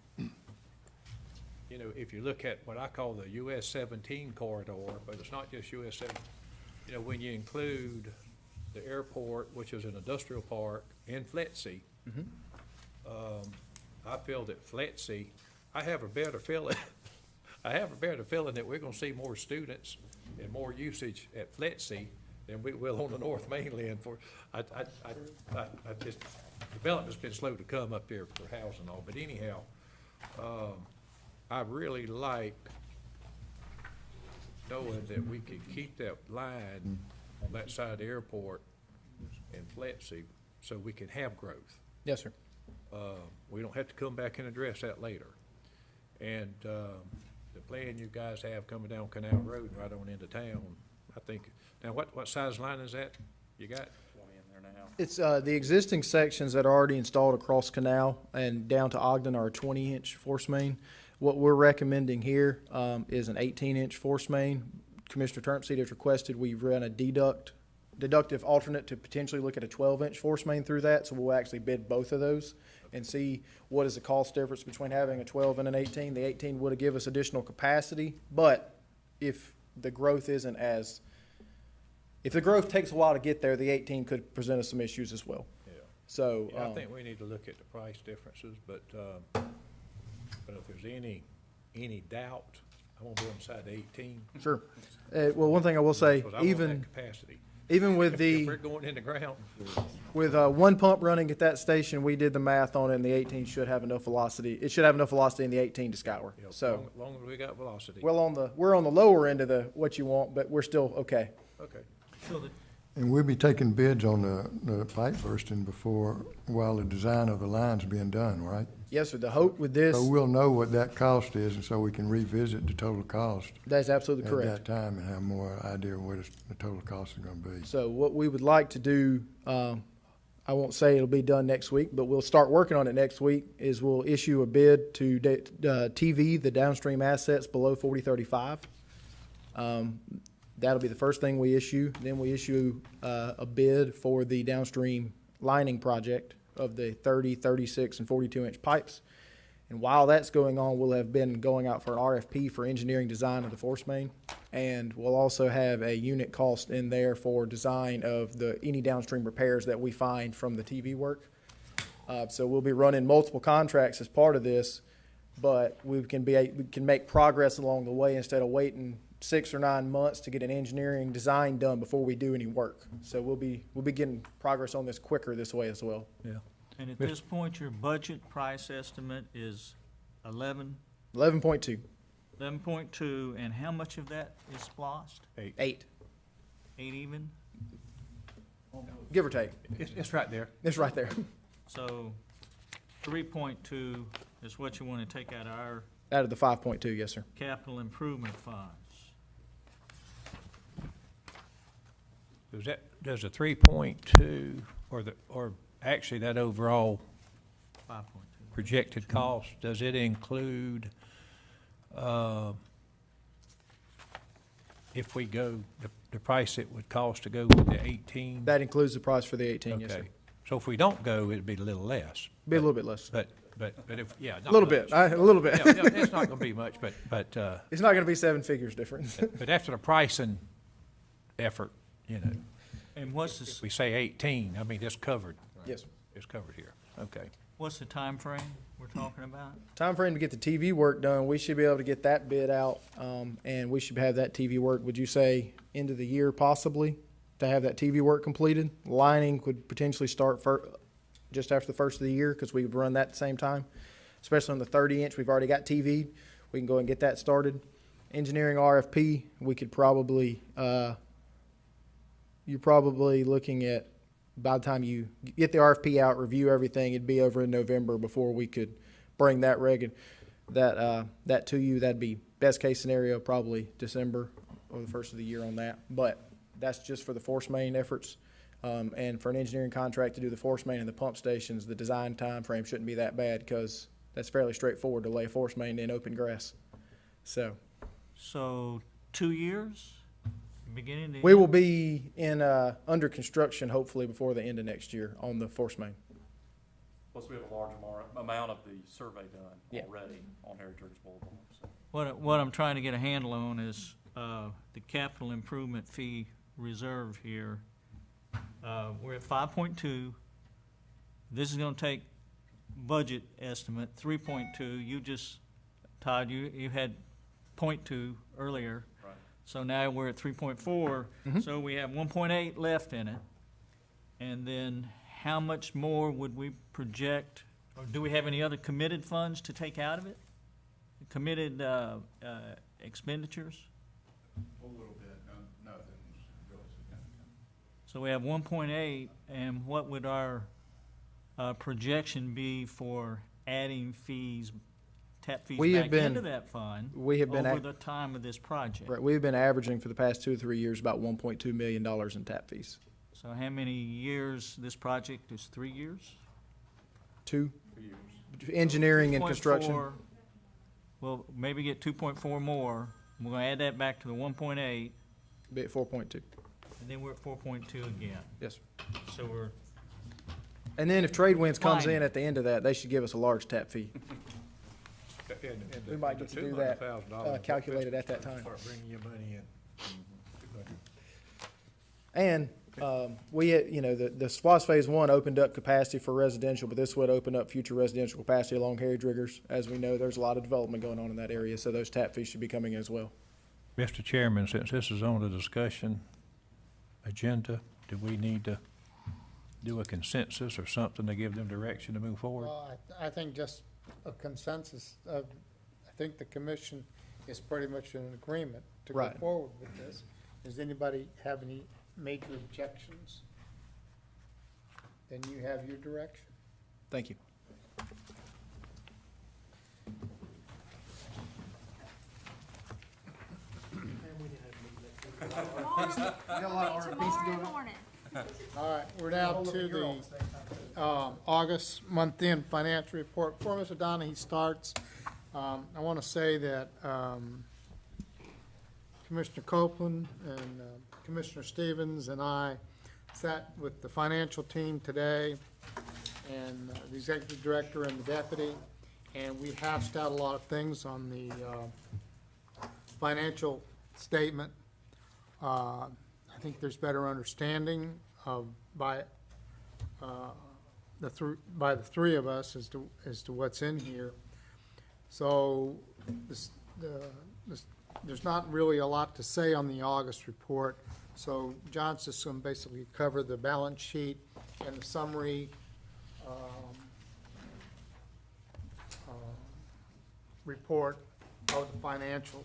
you know, if you look at what I call the US 17 corridor, but it's not just US 17, you know, when you include the airport, which is an industrial park, and FLETC, I feel that FLETC, I have a better feeling that we're going to see more students and more usage at FLETC than we will on the North Mainland. Development's been slow to come up here for housing and all, but anyhow, I really like knowing that we can keep that line on that side of the airport and FLETC so we can have growth. Yes, sir. We don't have to come back and address that later. And the plan you guys have coming down Canal Road and right on into town, I think, now what size line is that you got? 20 in there now. It's the existing sections that are already installed across Canal and down to Ogden are a 20-inch force main. What we're recommending here is an 18-inch force main. Commissioner Turnipseed has requested we run a deductive alternate to potentially look at a 12-inch force main through that, so we'll actually bid both of those and see what is the cost difference between having a 12 and an 18. The 18 would give us additional capacity, but if the growth isn't as, if the growth takes a while to get there, the 18 could present us some issues as well. Yeah. So Yeah, I think we need to look at the price differences, but if there's any doubt, I won't go inside the 18. Sure. Well, one thing I will say, Because I want that capacity. even with If the we're going in the ground, with one pump running at that station, we did the math on it, and the 18 should have enough velocity. It should have enough velocity in the 18 to scour. you know, So, long as we got velocity. we're on the lower end of the what you want, but we're still okay. Okay. And we'll be taking bids on the pipe bursting while the design of the line's being done, right? Yes, sir. The hope with this, So we'll know what that cost is, and so we can revisit the total cost that's absolutely at correct. that time and have more idea of what the total cost is gonna be. So what we would like to do, I won't say it'll be done next week, but we'll start working on it next week, is we'll issue a bid to TV, the downstream assets below 4035. That'll be the first thing we issue. Then we issue a bid for the downstream lining project of the 30, 36, and 42-inch pipes. And while that's going on, we'll have been going out for an RFP for engineering design of the force main. And we'll also have a unit cost in there for design of any downstream repairs that we find from the TV work. So we'll be running multiple contracts as part of this, but we can make progress along the way instead of waiting 6 or 9 months to get an engineering design done before we do any work. So we'll be getting progress on this quicker this way as well. Yeah. And at this point, your budget price estimate is 11? 11.2. 11.2, and how much of that is splossed? 8. 8 even? Give or take. It's right there. It's right there. So 3.2 is what you want to take out of our Out of the 5.2, yes, sir. capital improvement funds. Does the 3.2 or actually that overall 5.2. projected cost, does it include, if we go, the price it would cost to go with the 18? That includes the price for the 18, yes, sir. Okay. So if we don't go, it'd be a little less. Be a little bit less. But if, yeah. A little bit, a little bit. Yeah, it's not gonna be much, but, It's not going to be 7 figures difference. but after the pricing effort, you know, And what's if the, we say 18, I mean, it's covered. Yes, sir. It's covered here. Okay. what's the time frame we're talking about? Time frame to get the TV work done, we should be able to get that bid out, and we should have that TV work, would you say, end of the year possibly, to have that TV work completed? Lining could potentially start just after the first of the year, because we would run that at the same time, especially on the 30-inch. We've already got TV. We can go and get that started. Engineering RFP, we could probably, you're probably looking at, by the time you get the RFP out, review everything, it'd be over in November before we could bring that that to you. That'd be best case scenario, probably December or the first of the year on that. But that's just for the force main efforts. And for an engineering contract to do the force main and the pump stations, the design time frame shouldn't be that bad because that's fairly straightforward to lay a force main in open grass. So 2 years, beginning to we end? will be in under construction hopefully before the end of next year on the force main. Plus, we have a large amount of the survey done Yeah. already on Heritage Boulevard. So. What I'm trying to get a handle on is the capital improvement fee reserve here. We're at 5.2. This is going to take budget estimate 3.2. You just, Todd, you had 0.2 earlier. Right. So now we're at 3.4. So we have 1.8 left in it. And then how much more would we project, or do we have any other committed funds to take out of it? Committed expenditures? A little bit, nothing's really significant. So we have 1.8, and what would our projection be for adding fees, tap fees We have back been- into that fund we have been over ac- the time of this project? Right, we've been averaging for the past 2 or 3 years about $1.2 million in tap fees. So how many years this project is? 3 years? 2 engineering and construction. 2.4, we'll maybe get 2.4 more. We're going to add that back to the 1.8, Be at 4.2. and then we're at 4.2 again. Yes, sir. So we're And then if Trade Winds comes Fine. in at the end of that, they should give us a large tap fee. We might get to do that, calculated at that time. Start bringing your money in. And the SPOS Phase 1 opened up capacity for residential, but this would open up future residential capacity along Harry Driggers. As we know, there's a lot of development going on in that area, so those tap fees should be coming in as well. Mr. Chairman, since this is on the discussion agenda, do we need to do a consensus or something to give them direction to move forward? Well, I think just a consensus, I think the commission is pretty much in agreement to go Right. forward with this. Does anybody have any major objections? Then you have your direction. Thank you. Tomorrow morning. All right, we're now to the August month-end financial report. Before Mr. Donahue starts, I want to say that Commissioner Copeland and Commissioner Stevens and I sat with the financial team today, and the executive director and the deputy, and we hashed out a lot of things on the financial statement. I think there's better understanding by the three of us as to what's in here. So there's not really a lot to say on the August report. So John's just going to basically cover the balance sheet and the summary report of the financials.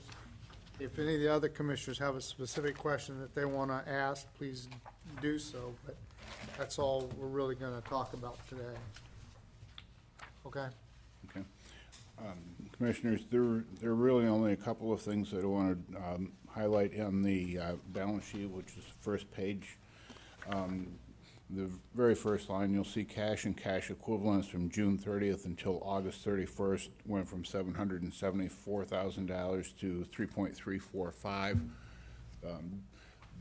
If any of the other commissioners have a specific question that they want to ask, please do so, but that's all we're really going to talk about today. Okay? Okay. Commissioners, there are really only a couple of things that I want to highlight on the balance sheet, which is the first page. The very first line, you'll see cash and cash equivalents from June 30th until August 31st went from $774,000 to $3.345.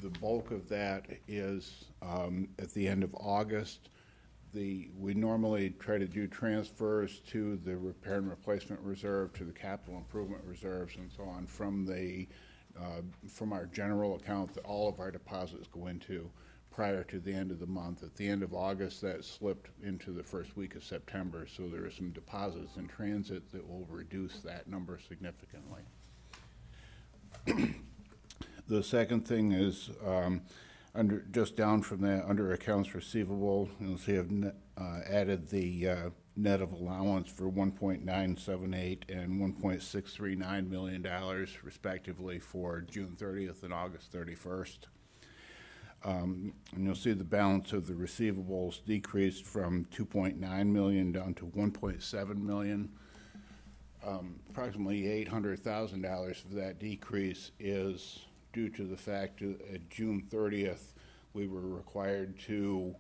The bulk of that is at the end of August. We normally try to do transfers to the repair and replacement reserve, to the capital improvement reserves, and so on from our general account that all of our deposits go into prior to the end of the month. At the end of August, that slipped into the first week of September, so there are some deposits in transit that will reduce that number significantly. The second thing is just down from that, under accounts receivable, you'll see I've added the net of allowance for $1.978 and $1.639 million respectively for June 30th and August 31st. And you'll see the balance of the receivables decreased from $2.9 million down to $1.7 million. approximately $800,000 of that decrease is due to the fact that at June 30th, we were required to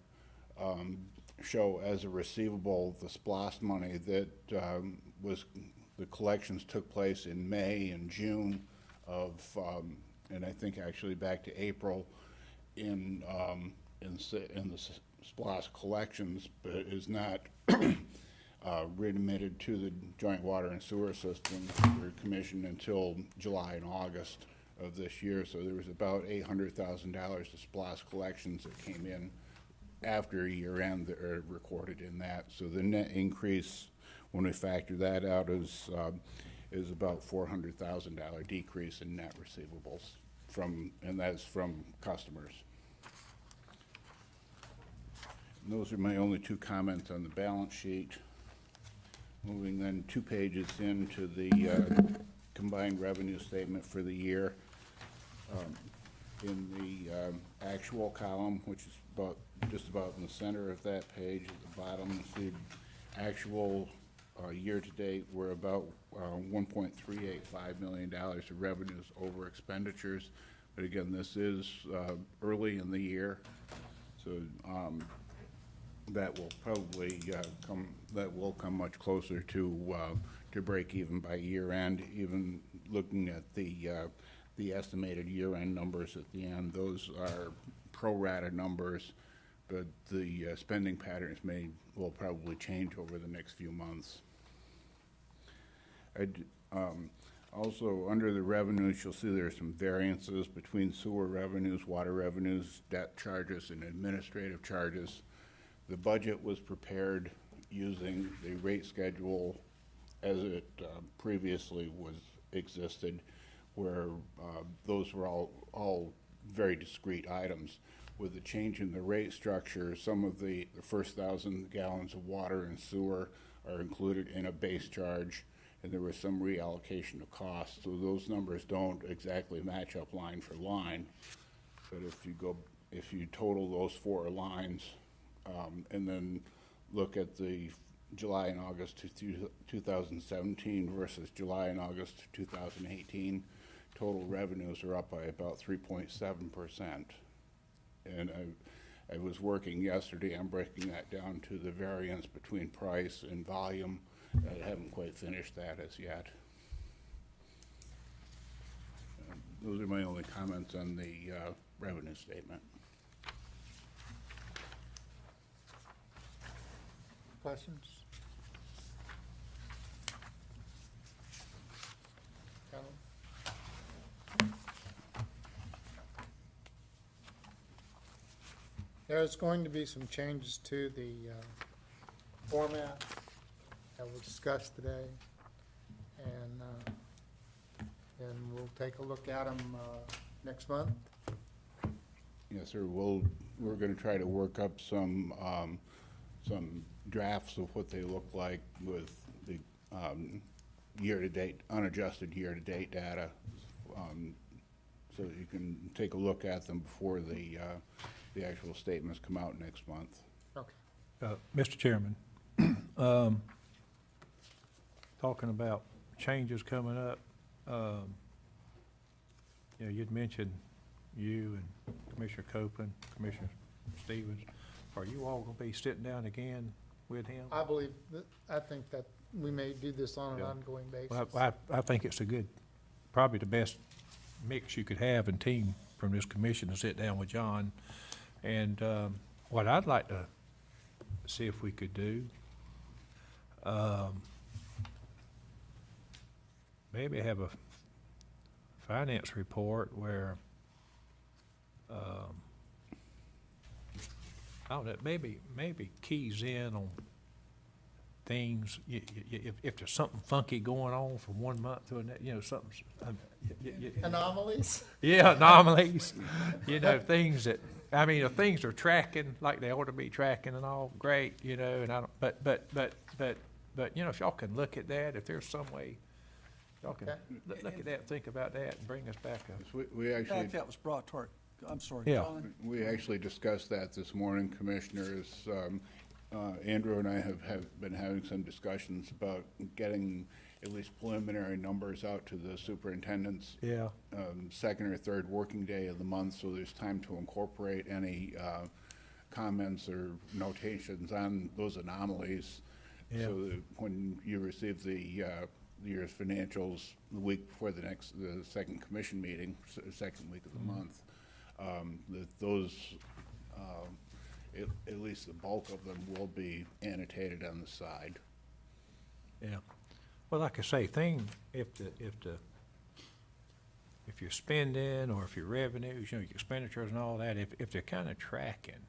show as a receivable the SPLOST money that the collections took place in May and June of, and I think actually back to April in the SPLOST collections, but it is not remitted to the joint water and sewer system or commission until July and August of this year. So there was about $800,000 of SPLOST collections that came in after year end that are recorded in that. So the net increase, when we factor that out, is about $400,000 decrease in net receivables and that's from customers. And those are my only two comments on the balance sheet. Moving then 2 pages into the combined revenue statement for the year. In the actual column, which is just about in the center of that page, at the bottom, you see actual year-to-date, we're about $1.385 million of revenues over expenditures. But again, this is early in the year, so that will probably come much closer to break even by year end. Even looking at the estimated year end numbers at the end, those are pro rata numbers, but the spending patterns will probably change over the next few months. Also, under the revenues, you'll see there's some variances between sewer revenues, water revenues, debt charges, and administrative charges. The budget was prepared using the rate schedule as it previously existed, where those were all very discrete items. With the change in the rate structure, some of the first 1,000 gallons of water and sewer are included in a base charge, and there was some reallocation of costs. So those numbers don't exactly match up line for line. But if you total those 4 lines, and then look at the July and August 2017 versus July and August 2018, total revenues are up by about 3.7%. And I was working yesterday, I'm breaking that down to the variance between price and volume. I haven't quite finished that as yet. Those are my only comments on the revenue statement. Questions? There's going to be some changes to the format that we'll discuss today, and we'll take a look at them next month. Yes, sir. We're going to try to work up some drafts of what they look like with the year-to-date, unadjusted year-to-date data, so you can take a look at them before the actual statements come out next month. Okay. Mr. Chairman, talking about changes coming up, you'd mentioned you and Commissioner Copeland, Commissioner Stevens. Are you all going to be sitting down again with him? I think that we may do this on an ongoing basis. Well, I think it's probably the best mix you could have and team from this commission to sit down with John. And what I'd like to see if we could do, maybe have a finance report where, I don't know, maybe keys in on things, if there's something funky going on from 1 month to another, something. Anomalies? Yeah, anomalies. Things that, if things are tracking like they ought to be tracking and all, great, and I don't, but, if y'all can look at that, if there's some way, y'all can look at that, think about that, and bring us back up. We actually. In fact, that was brought to our, I'm sorry, Yeah. John. We actually discussed that this morning, Commissioners. Andrew and I have been having some discussions about getting at least preliminary numbers out to the superintendents. Yeah. Second or third working day of the month, so there's time to incorporate any comments or notations on those anomalies. Yeah. So that when you receive the year's financials the week before the second commission meeting, second week of the month, that those, at least the bulk of them will be annotated on the side. Yeah. Well, like I say, if you're spending or if your revenues, your expenditures and all that, if they're kind of tracking,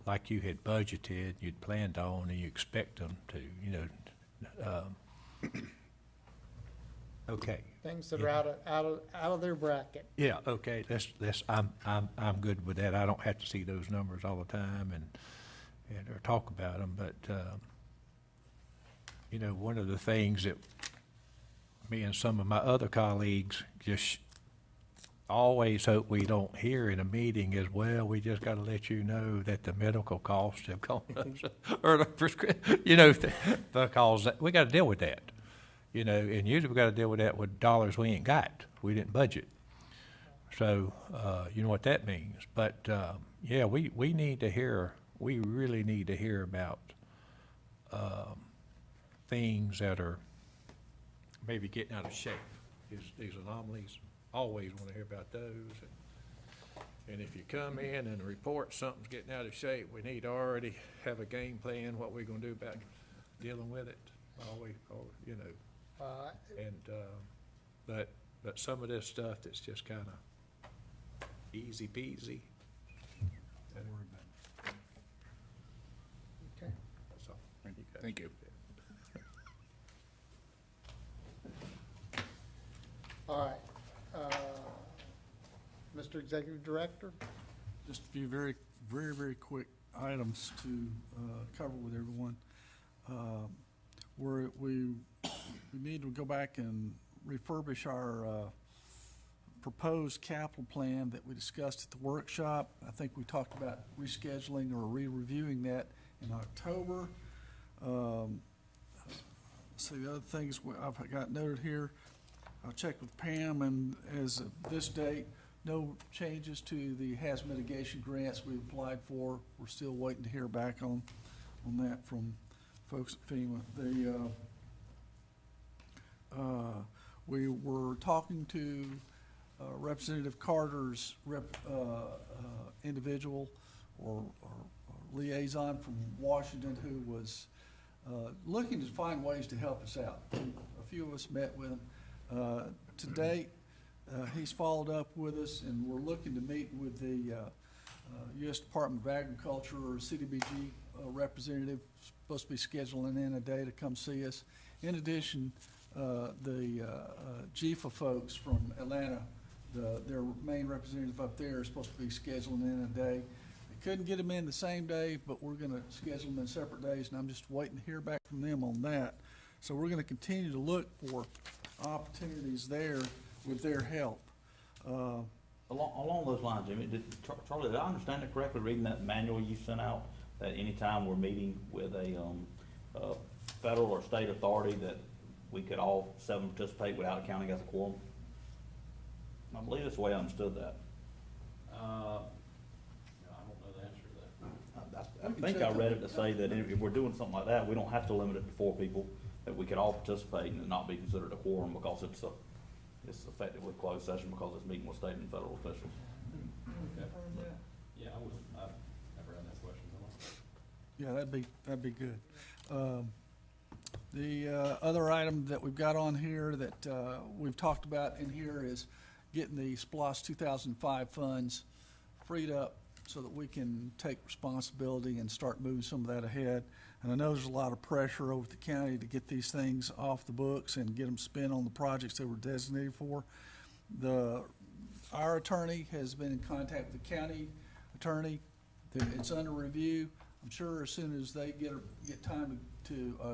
like you had budgeted, you'd planned on, and you expect them to, okay. Things that are out of their bracket. Yeah, okay, I'm good with that. I don't have to see those numbers all the time or talk about them, but, one of the things that me and some of my other colleagues just always hope we don't hear in a meeting is, well, we just got to let you know that the medical costs have gone up, or the because we got to deal with that, and usually we got to deal with that with dollars we ain't got. We didn't budget. So, you know what that means. But, yeah, we really need to hear about things that are maybe getting out of shape. These anomalies, always want to hear about those. And if you come in and report something's getting out of shape, we need to already have a game plan, what we're going to do about dealing with it. But some of this stuff that's just kind of easy peasy, don't worry about it. Okay. That's all. Thank you. All right. Mr. Executive Director? Just a few very, very, very quick items to cover with everyone. We need to go back and refurbish our proposed capital plan that we discussed at the workshop. I think we talked about rescheduling or re-reviewing that in October. So the other things I've got noted here, I'll check with Pam, and as of this date, no changes to the hazard mitigation grants we applied for. We're still waiting to hear back on that from folks at FEMA. We were talking to Representative Carter's individual or liaison from Washington who was looking to find ways to help us out. A few of us met with him. To date, he's followed up with us, and we're looking to meet with the U.S. Department of Agriculture or CDBG representative, supposed to be scheduling in a day to come see us. In addition, the GFA folks from Atlanta, their main representative up there is supposed to be scheduling in a day. They couldn't get them in the same day, but we're going to schedule them in separate days, and I'm just waiting to hear back from them on that. So we're going to continue to look for opportunities there with their help. Along those lines, Jimmy, Charlie, did I understand it correctly, reading that manual you sent out, that anytime we're meeting with a federal or state authority that we could all 7 participate without counting as a quorum? I believe that's the way I understood that. No, I don't know the answer to that. I think I read it to say that if we're doing something like that, we don't have to limit it to 4 people, that we could all participate and it not be considered a quorum because it's effectively closed session because it's meeting with state and federal officials. Yeah, I've never had that question. Yeah, that'd be good. The other item that we've got on here that we've talked about in here is getting the SPLOST 2005 funds freed up so that we can take responsibility and start moving some of that ahead. And I know there's a lot of pressure over the county to get these things off the books and get them spent on the projects they were designated for. Our attorney has been in contact with the county attorney. It's under review. I'm sure as soon as they get time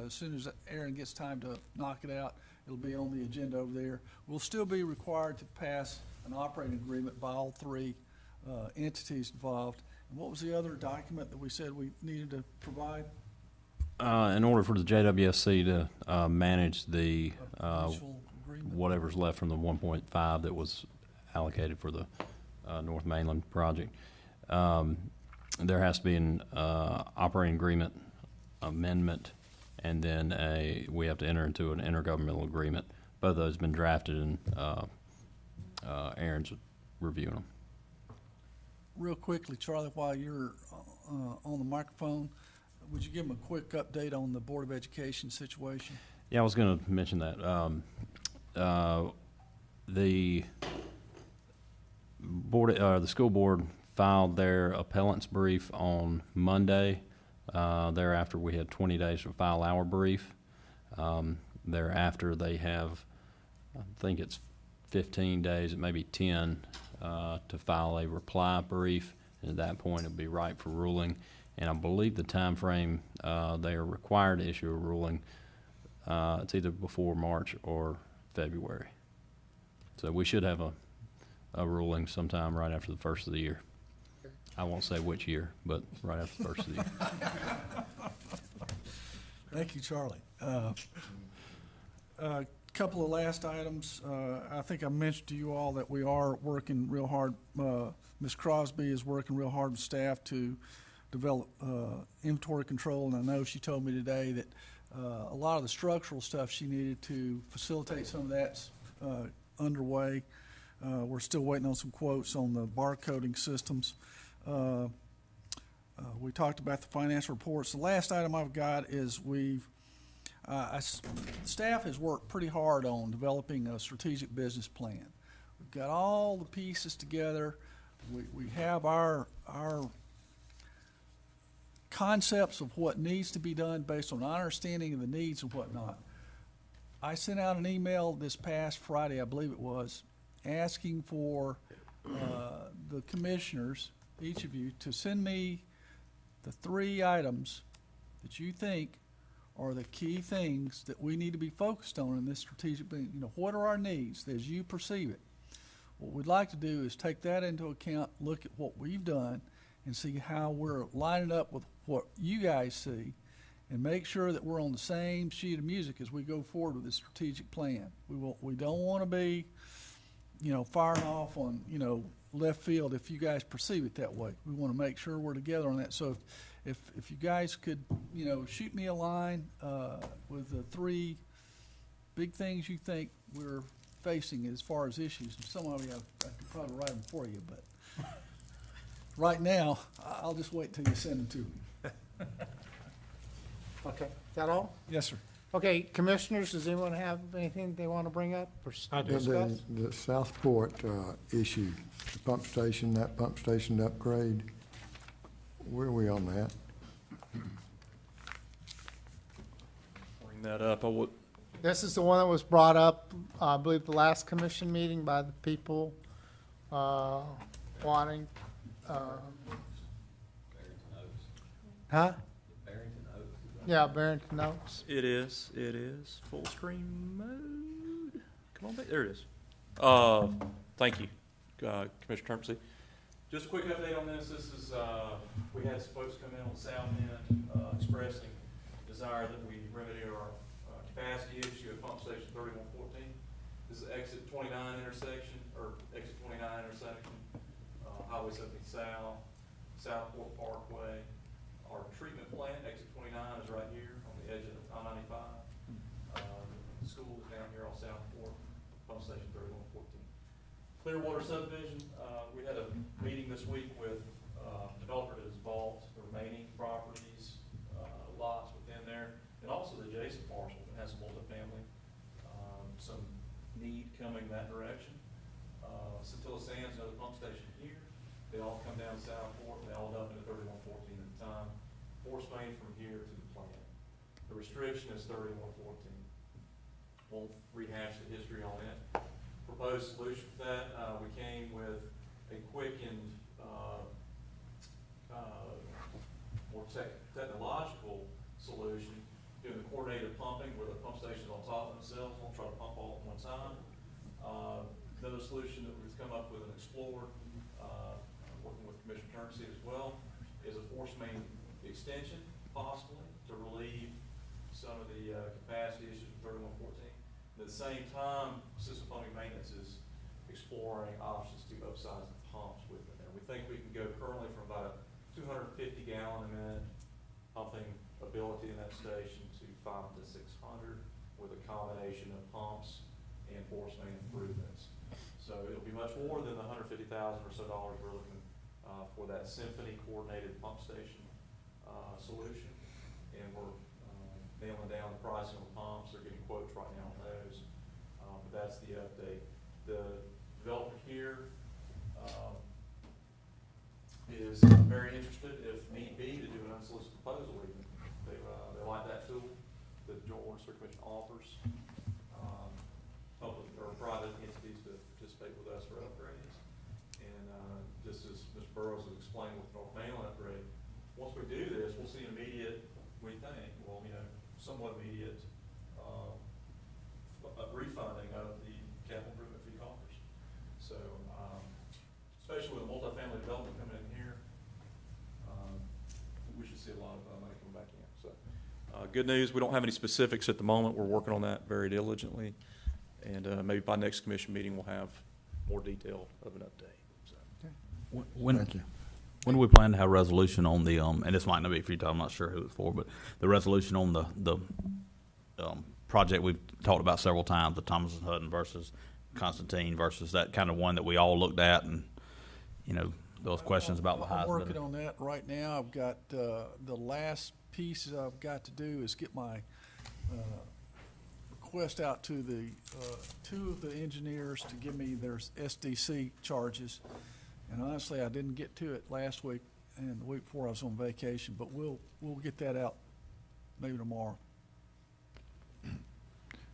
as soon as Aaron gets time to knock it out, it'll be on the agenda over there. We'll still be required to pass an operating agreement by all 3 entities involved. And what was the other document that we said we needed to provide? In order for the JWSC to manage the Mutual agreement? whatever's left from the 1.5 that was allocated for the North Mainland project, there has to be an operating agreement amendment, and then we have to enter into an intergovernmental agreement. Both of those have been drafted, and Aaron's reviewing them. Real quickly, Charlie, while you're on the microphone, would you give them a quick update on the Board of Education situation? Yeah, I was going to mention that. The board, the school board filed their appellant's brief on Monday. Thereafter, we had 20 days to file our brief. Thereafter, they have, I think it's 15 days, it may be 10, to file a reply brief. And at that point, it'll be ripe for ruling. And I believe the time frame they are required to issue a ruling, it's either before March or February. So we should have a ruling sometime right after the first of the year. I won't say which year, but right after the first of the year. Thank you, Charlie. Couple of last items. I think I mentioned to you all that we are working real hard. Ms. Crosby is working real hard with staff to develop inventory control, and I know she told me today that a lot of the structural stuff she needed to facilitate some of that's underway. We're still waiting on some quotes on the barcoding systems. We talked about the financial reports. The last item I've got is staff has worked pretty hard on developing a strategic business plan. We've got all the pieces together. We have our concepts of what needs to be done based on our understanding of the needs and whatnot. I sent out an email this past Friday, I believe it was, asking for the commissioners, each of you, to send me the 3 items that you think are the key things that we need to be focused on in this strategic, what are our needs as you perceive it? What we'd like to do is take that into account, look at what we've done, and see how we're lining up with what you guys see, and make sure that we're on the same sheet of music as we go forward with this strategic plan. We don't want to be, firing off on, left field if you guys perceive it that way. We want to make sure we're together on that. So if you guys could, shoot me a line with the 3 big things you think we're facing as far as issues. And some of you, I could probably write them for you, but right now, I'll just wait till you send them to me. Okay, is that all? Yes, sir. Okay, commissioners, does anyone have anything they want to bring up or discuss? The Southport issue, the pump station, that pump station upgrade, where are we on that? Bring that up. I would. This is the one that was brought up, I believe, the last commission meeting by the people wanting. Huh? Yeah, Barrington Oaks. It is full screen mode. Come on back. There it is. Thank you, Commissioner Terpsey. Just a quick update on this. This is we had some folks come in on the south end expressing desire that we remedy our capacity issue at pump station 3114. This is exit 29 intersection, or exit 29 intersection, Highway 70 South, Southport Parkway. Our treatment plant, exit 29, is right here on the edge of I-95. The school is down here on Southport, pump station 3114. Clearwater subdivision, we had a meeting this week with developer that has bought the remaining properties, lots within there, and also the adjacent parcel that has some multifamily. Some need coming that direction. Satilla Sands, another pump station here. They all come down to Southport, they all dump into 3114 at the time. Force main from here to the plant. The restriction is 3114. Won't rehash the history on it. Proposed solution for that, we came with a quick and more technological solution, doing the coordinated pumping where the pump stations on top of themselves won't try to pump all at one time. Another solution that we've come up with and explored, working with Commissioner Terpsey as well, is a force main extension, possibly, to relieve the same time, System Pumping Maintenance is exploring options to upsize the pumps within there. We think we can go currently from about a 250 gallon a minute pumping ability in that station to 500 to 600 with a combination of pumps and force main improvements. So it'll be much more than the $150,000 or so we're looking for that Symphony coordinated pump station solution. And we're nailing down the pricing on the pumps. They're getting quotes right now on those. But that's the update. The developer here is very interested, if need be, to do an unsolicited proposal even. They like that tool that the Joint Water Sewer Commission offers. Public or private entities to participate with us for upgrades. And just as Mr. Burrows has explained with North Mainland upgrade, once we do this, we'll see immediate, we think, well, you know, somewhat immediate refunding of the capital improvement fee coffers. So, especially with multifamily development coming in here, we should see a lot of money coming back in. So, good news, we don't have any specifics at the moment. We're working on that very diligently. And maybe by next commission meeting, we'll have more detail of an update. So. Thank you. When do we plan to have resolution on the, and this might not be for you, I'm not sure who it's for, but the resolution on the project we've talked about several times, the Thomas and Hutton versus Constantine versus that kind of one that we all looked at, and, you know, those questions about the highest I'm working bidder. on that right now. I've got, the last piece I've got to do is get my request out to the, two of the engineers to give me their SDC charges. And honestly, I didn't get to it last week and the week before I was on vacation, but we'll get that out maybe tomorrow.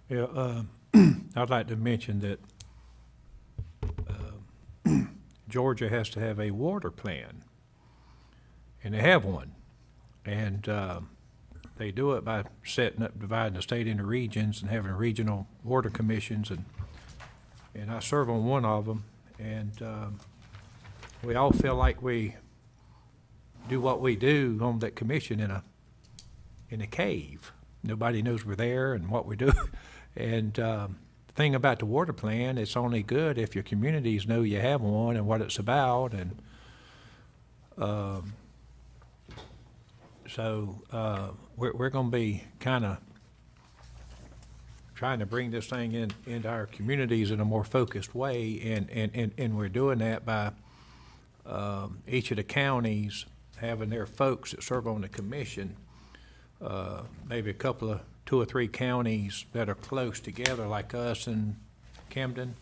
Yeah, I'd like to mention that Georgia has to have a water plan, and they have one. And they do it by dividing the state into regions and having regional water commissions, and I serve on one of them, and we all feel like we do what we do on that commission in a cave. Nobody knows we're there and what we do. And the thing about the water plan, it's only good if your communities know you have one and what it's about. And so we're going to be kind of trying to bring this thing into our communities in a more focused way, and we're doing that by each of the counties having their folks that serve on the commission, maybe a couple of 2 or 3 counties that are close together like us and Camden.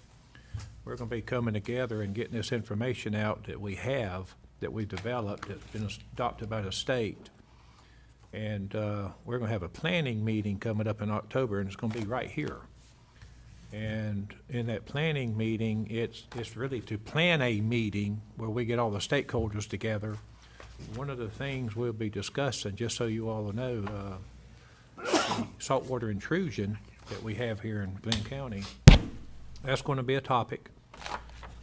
We're going to be coming together and getting this information out that we have, that we've developed, that's been adopted by the state. And we're going to have a planning meeting coming up in October, and it's going to be right here. And in that planning meeting, it's really to plan a meeting where we get all the stakeholders together. One of the things we'll be discussing, just so you all know, the saltwater intrusion that we have here in Glynn County, that's going to be a topic.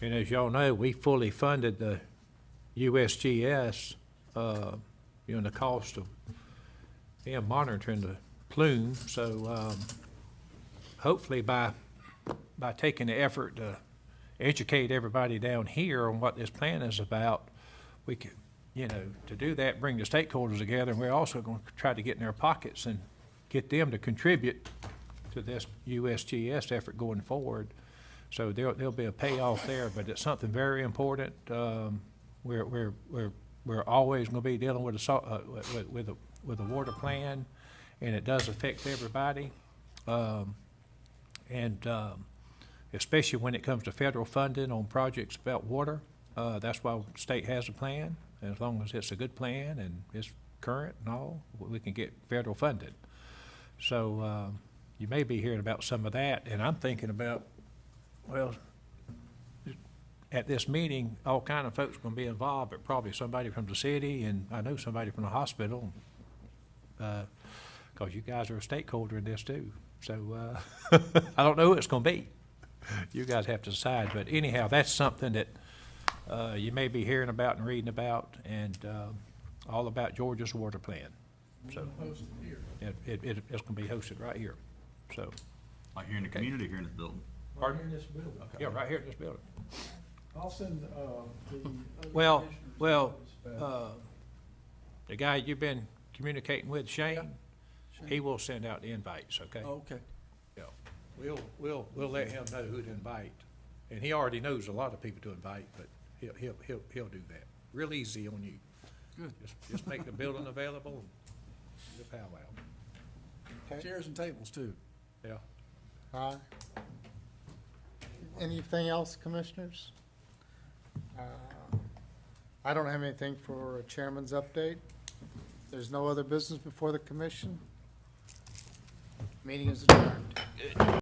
And as y'all know, we fully funded the USGS, the cost of monitoring the plume. So hopefully by taking the effort to educate everybody down here on what this plan is about, we can, to do that, bring the stakeholders together, and we're also going to try to get in their pockets and get them to contribute to this USGS effort going forward. So there'll be a payoff there, but it's something very important. We're always going to be dealing with a water plan, and it does affect everybody, especially when it comes to federal funding on projects about water. That's why the state has a plan. As long as it's a good plan and it's current and all, we can get federal funding. So you may be hearing about some of that, and I'm thinking about, well, at this meeting, all kind of folks are going to be involved, but probably somebody from the city, and I know somebody from the hospital, because you guys are a stakeholder in this too. So I don't know who it's going to be. You guys have to decide. But anyhow, that's something that you may be hearing about and reading about, and all about Georgia's water plan. So it's going to be hosted right here. So Like here in the community, here in this building? Right here in this building. Yeah, right here in this building. I'll send, the other Well, commissioners well, notice, the guy you've been communicating with, Shane, he will send out the invites, okay? Okay. Yeah, we'll let him know who to invite. And he already knows a lot of people to invite, but he'll do that. Real easy on you. Good. Just make the building available and the powwow. Chairs and tables too. Yeah. All right. Anything else, commissioners? I don't have anything for a chairman's update. There's no other business before the commission. Meeting is adjourned.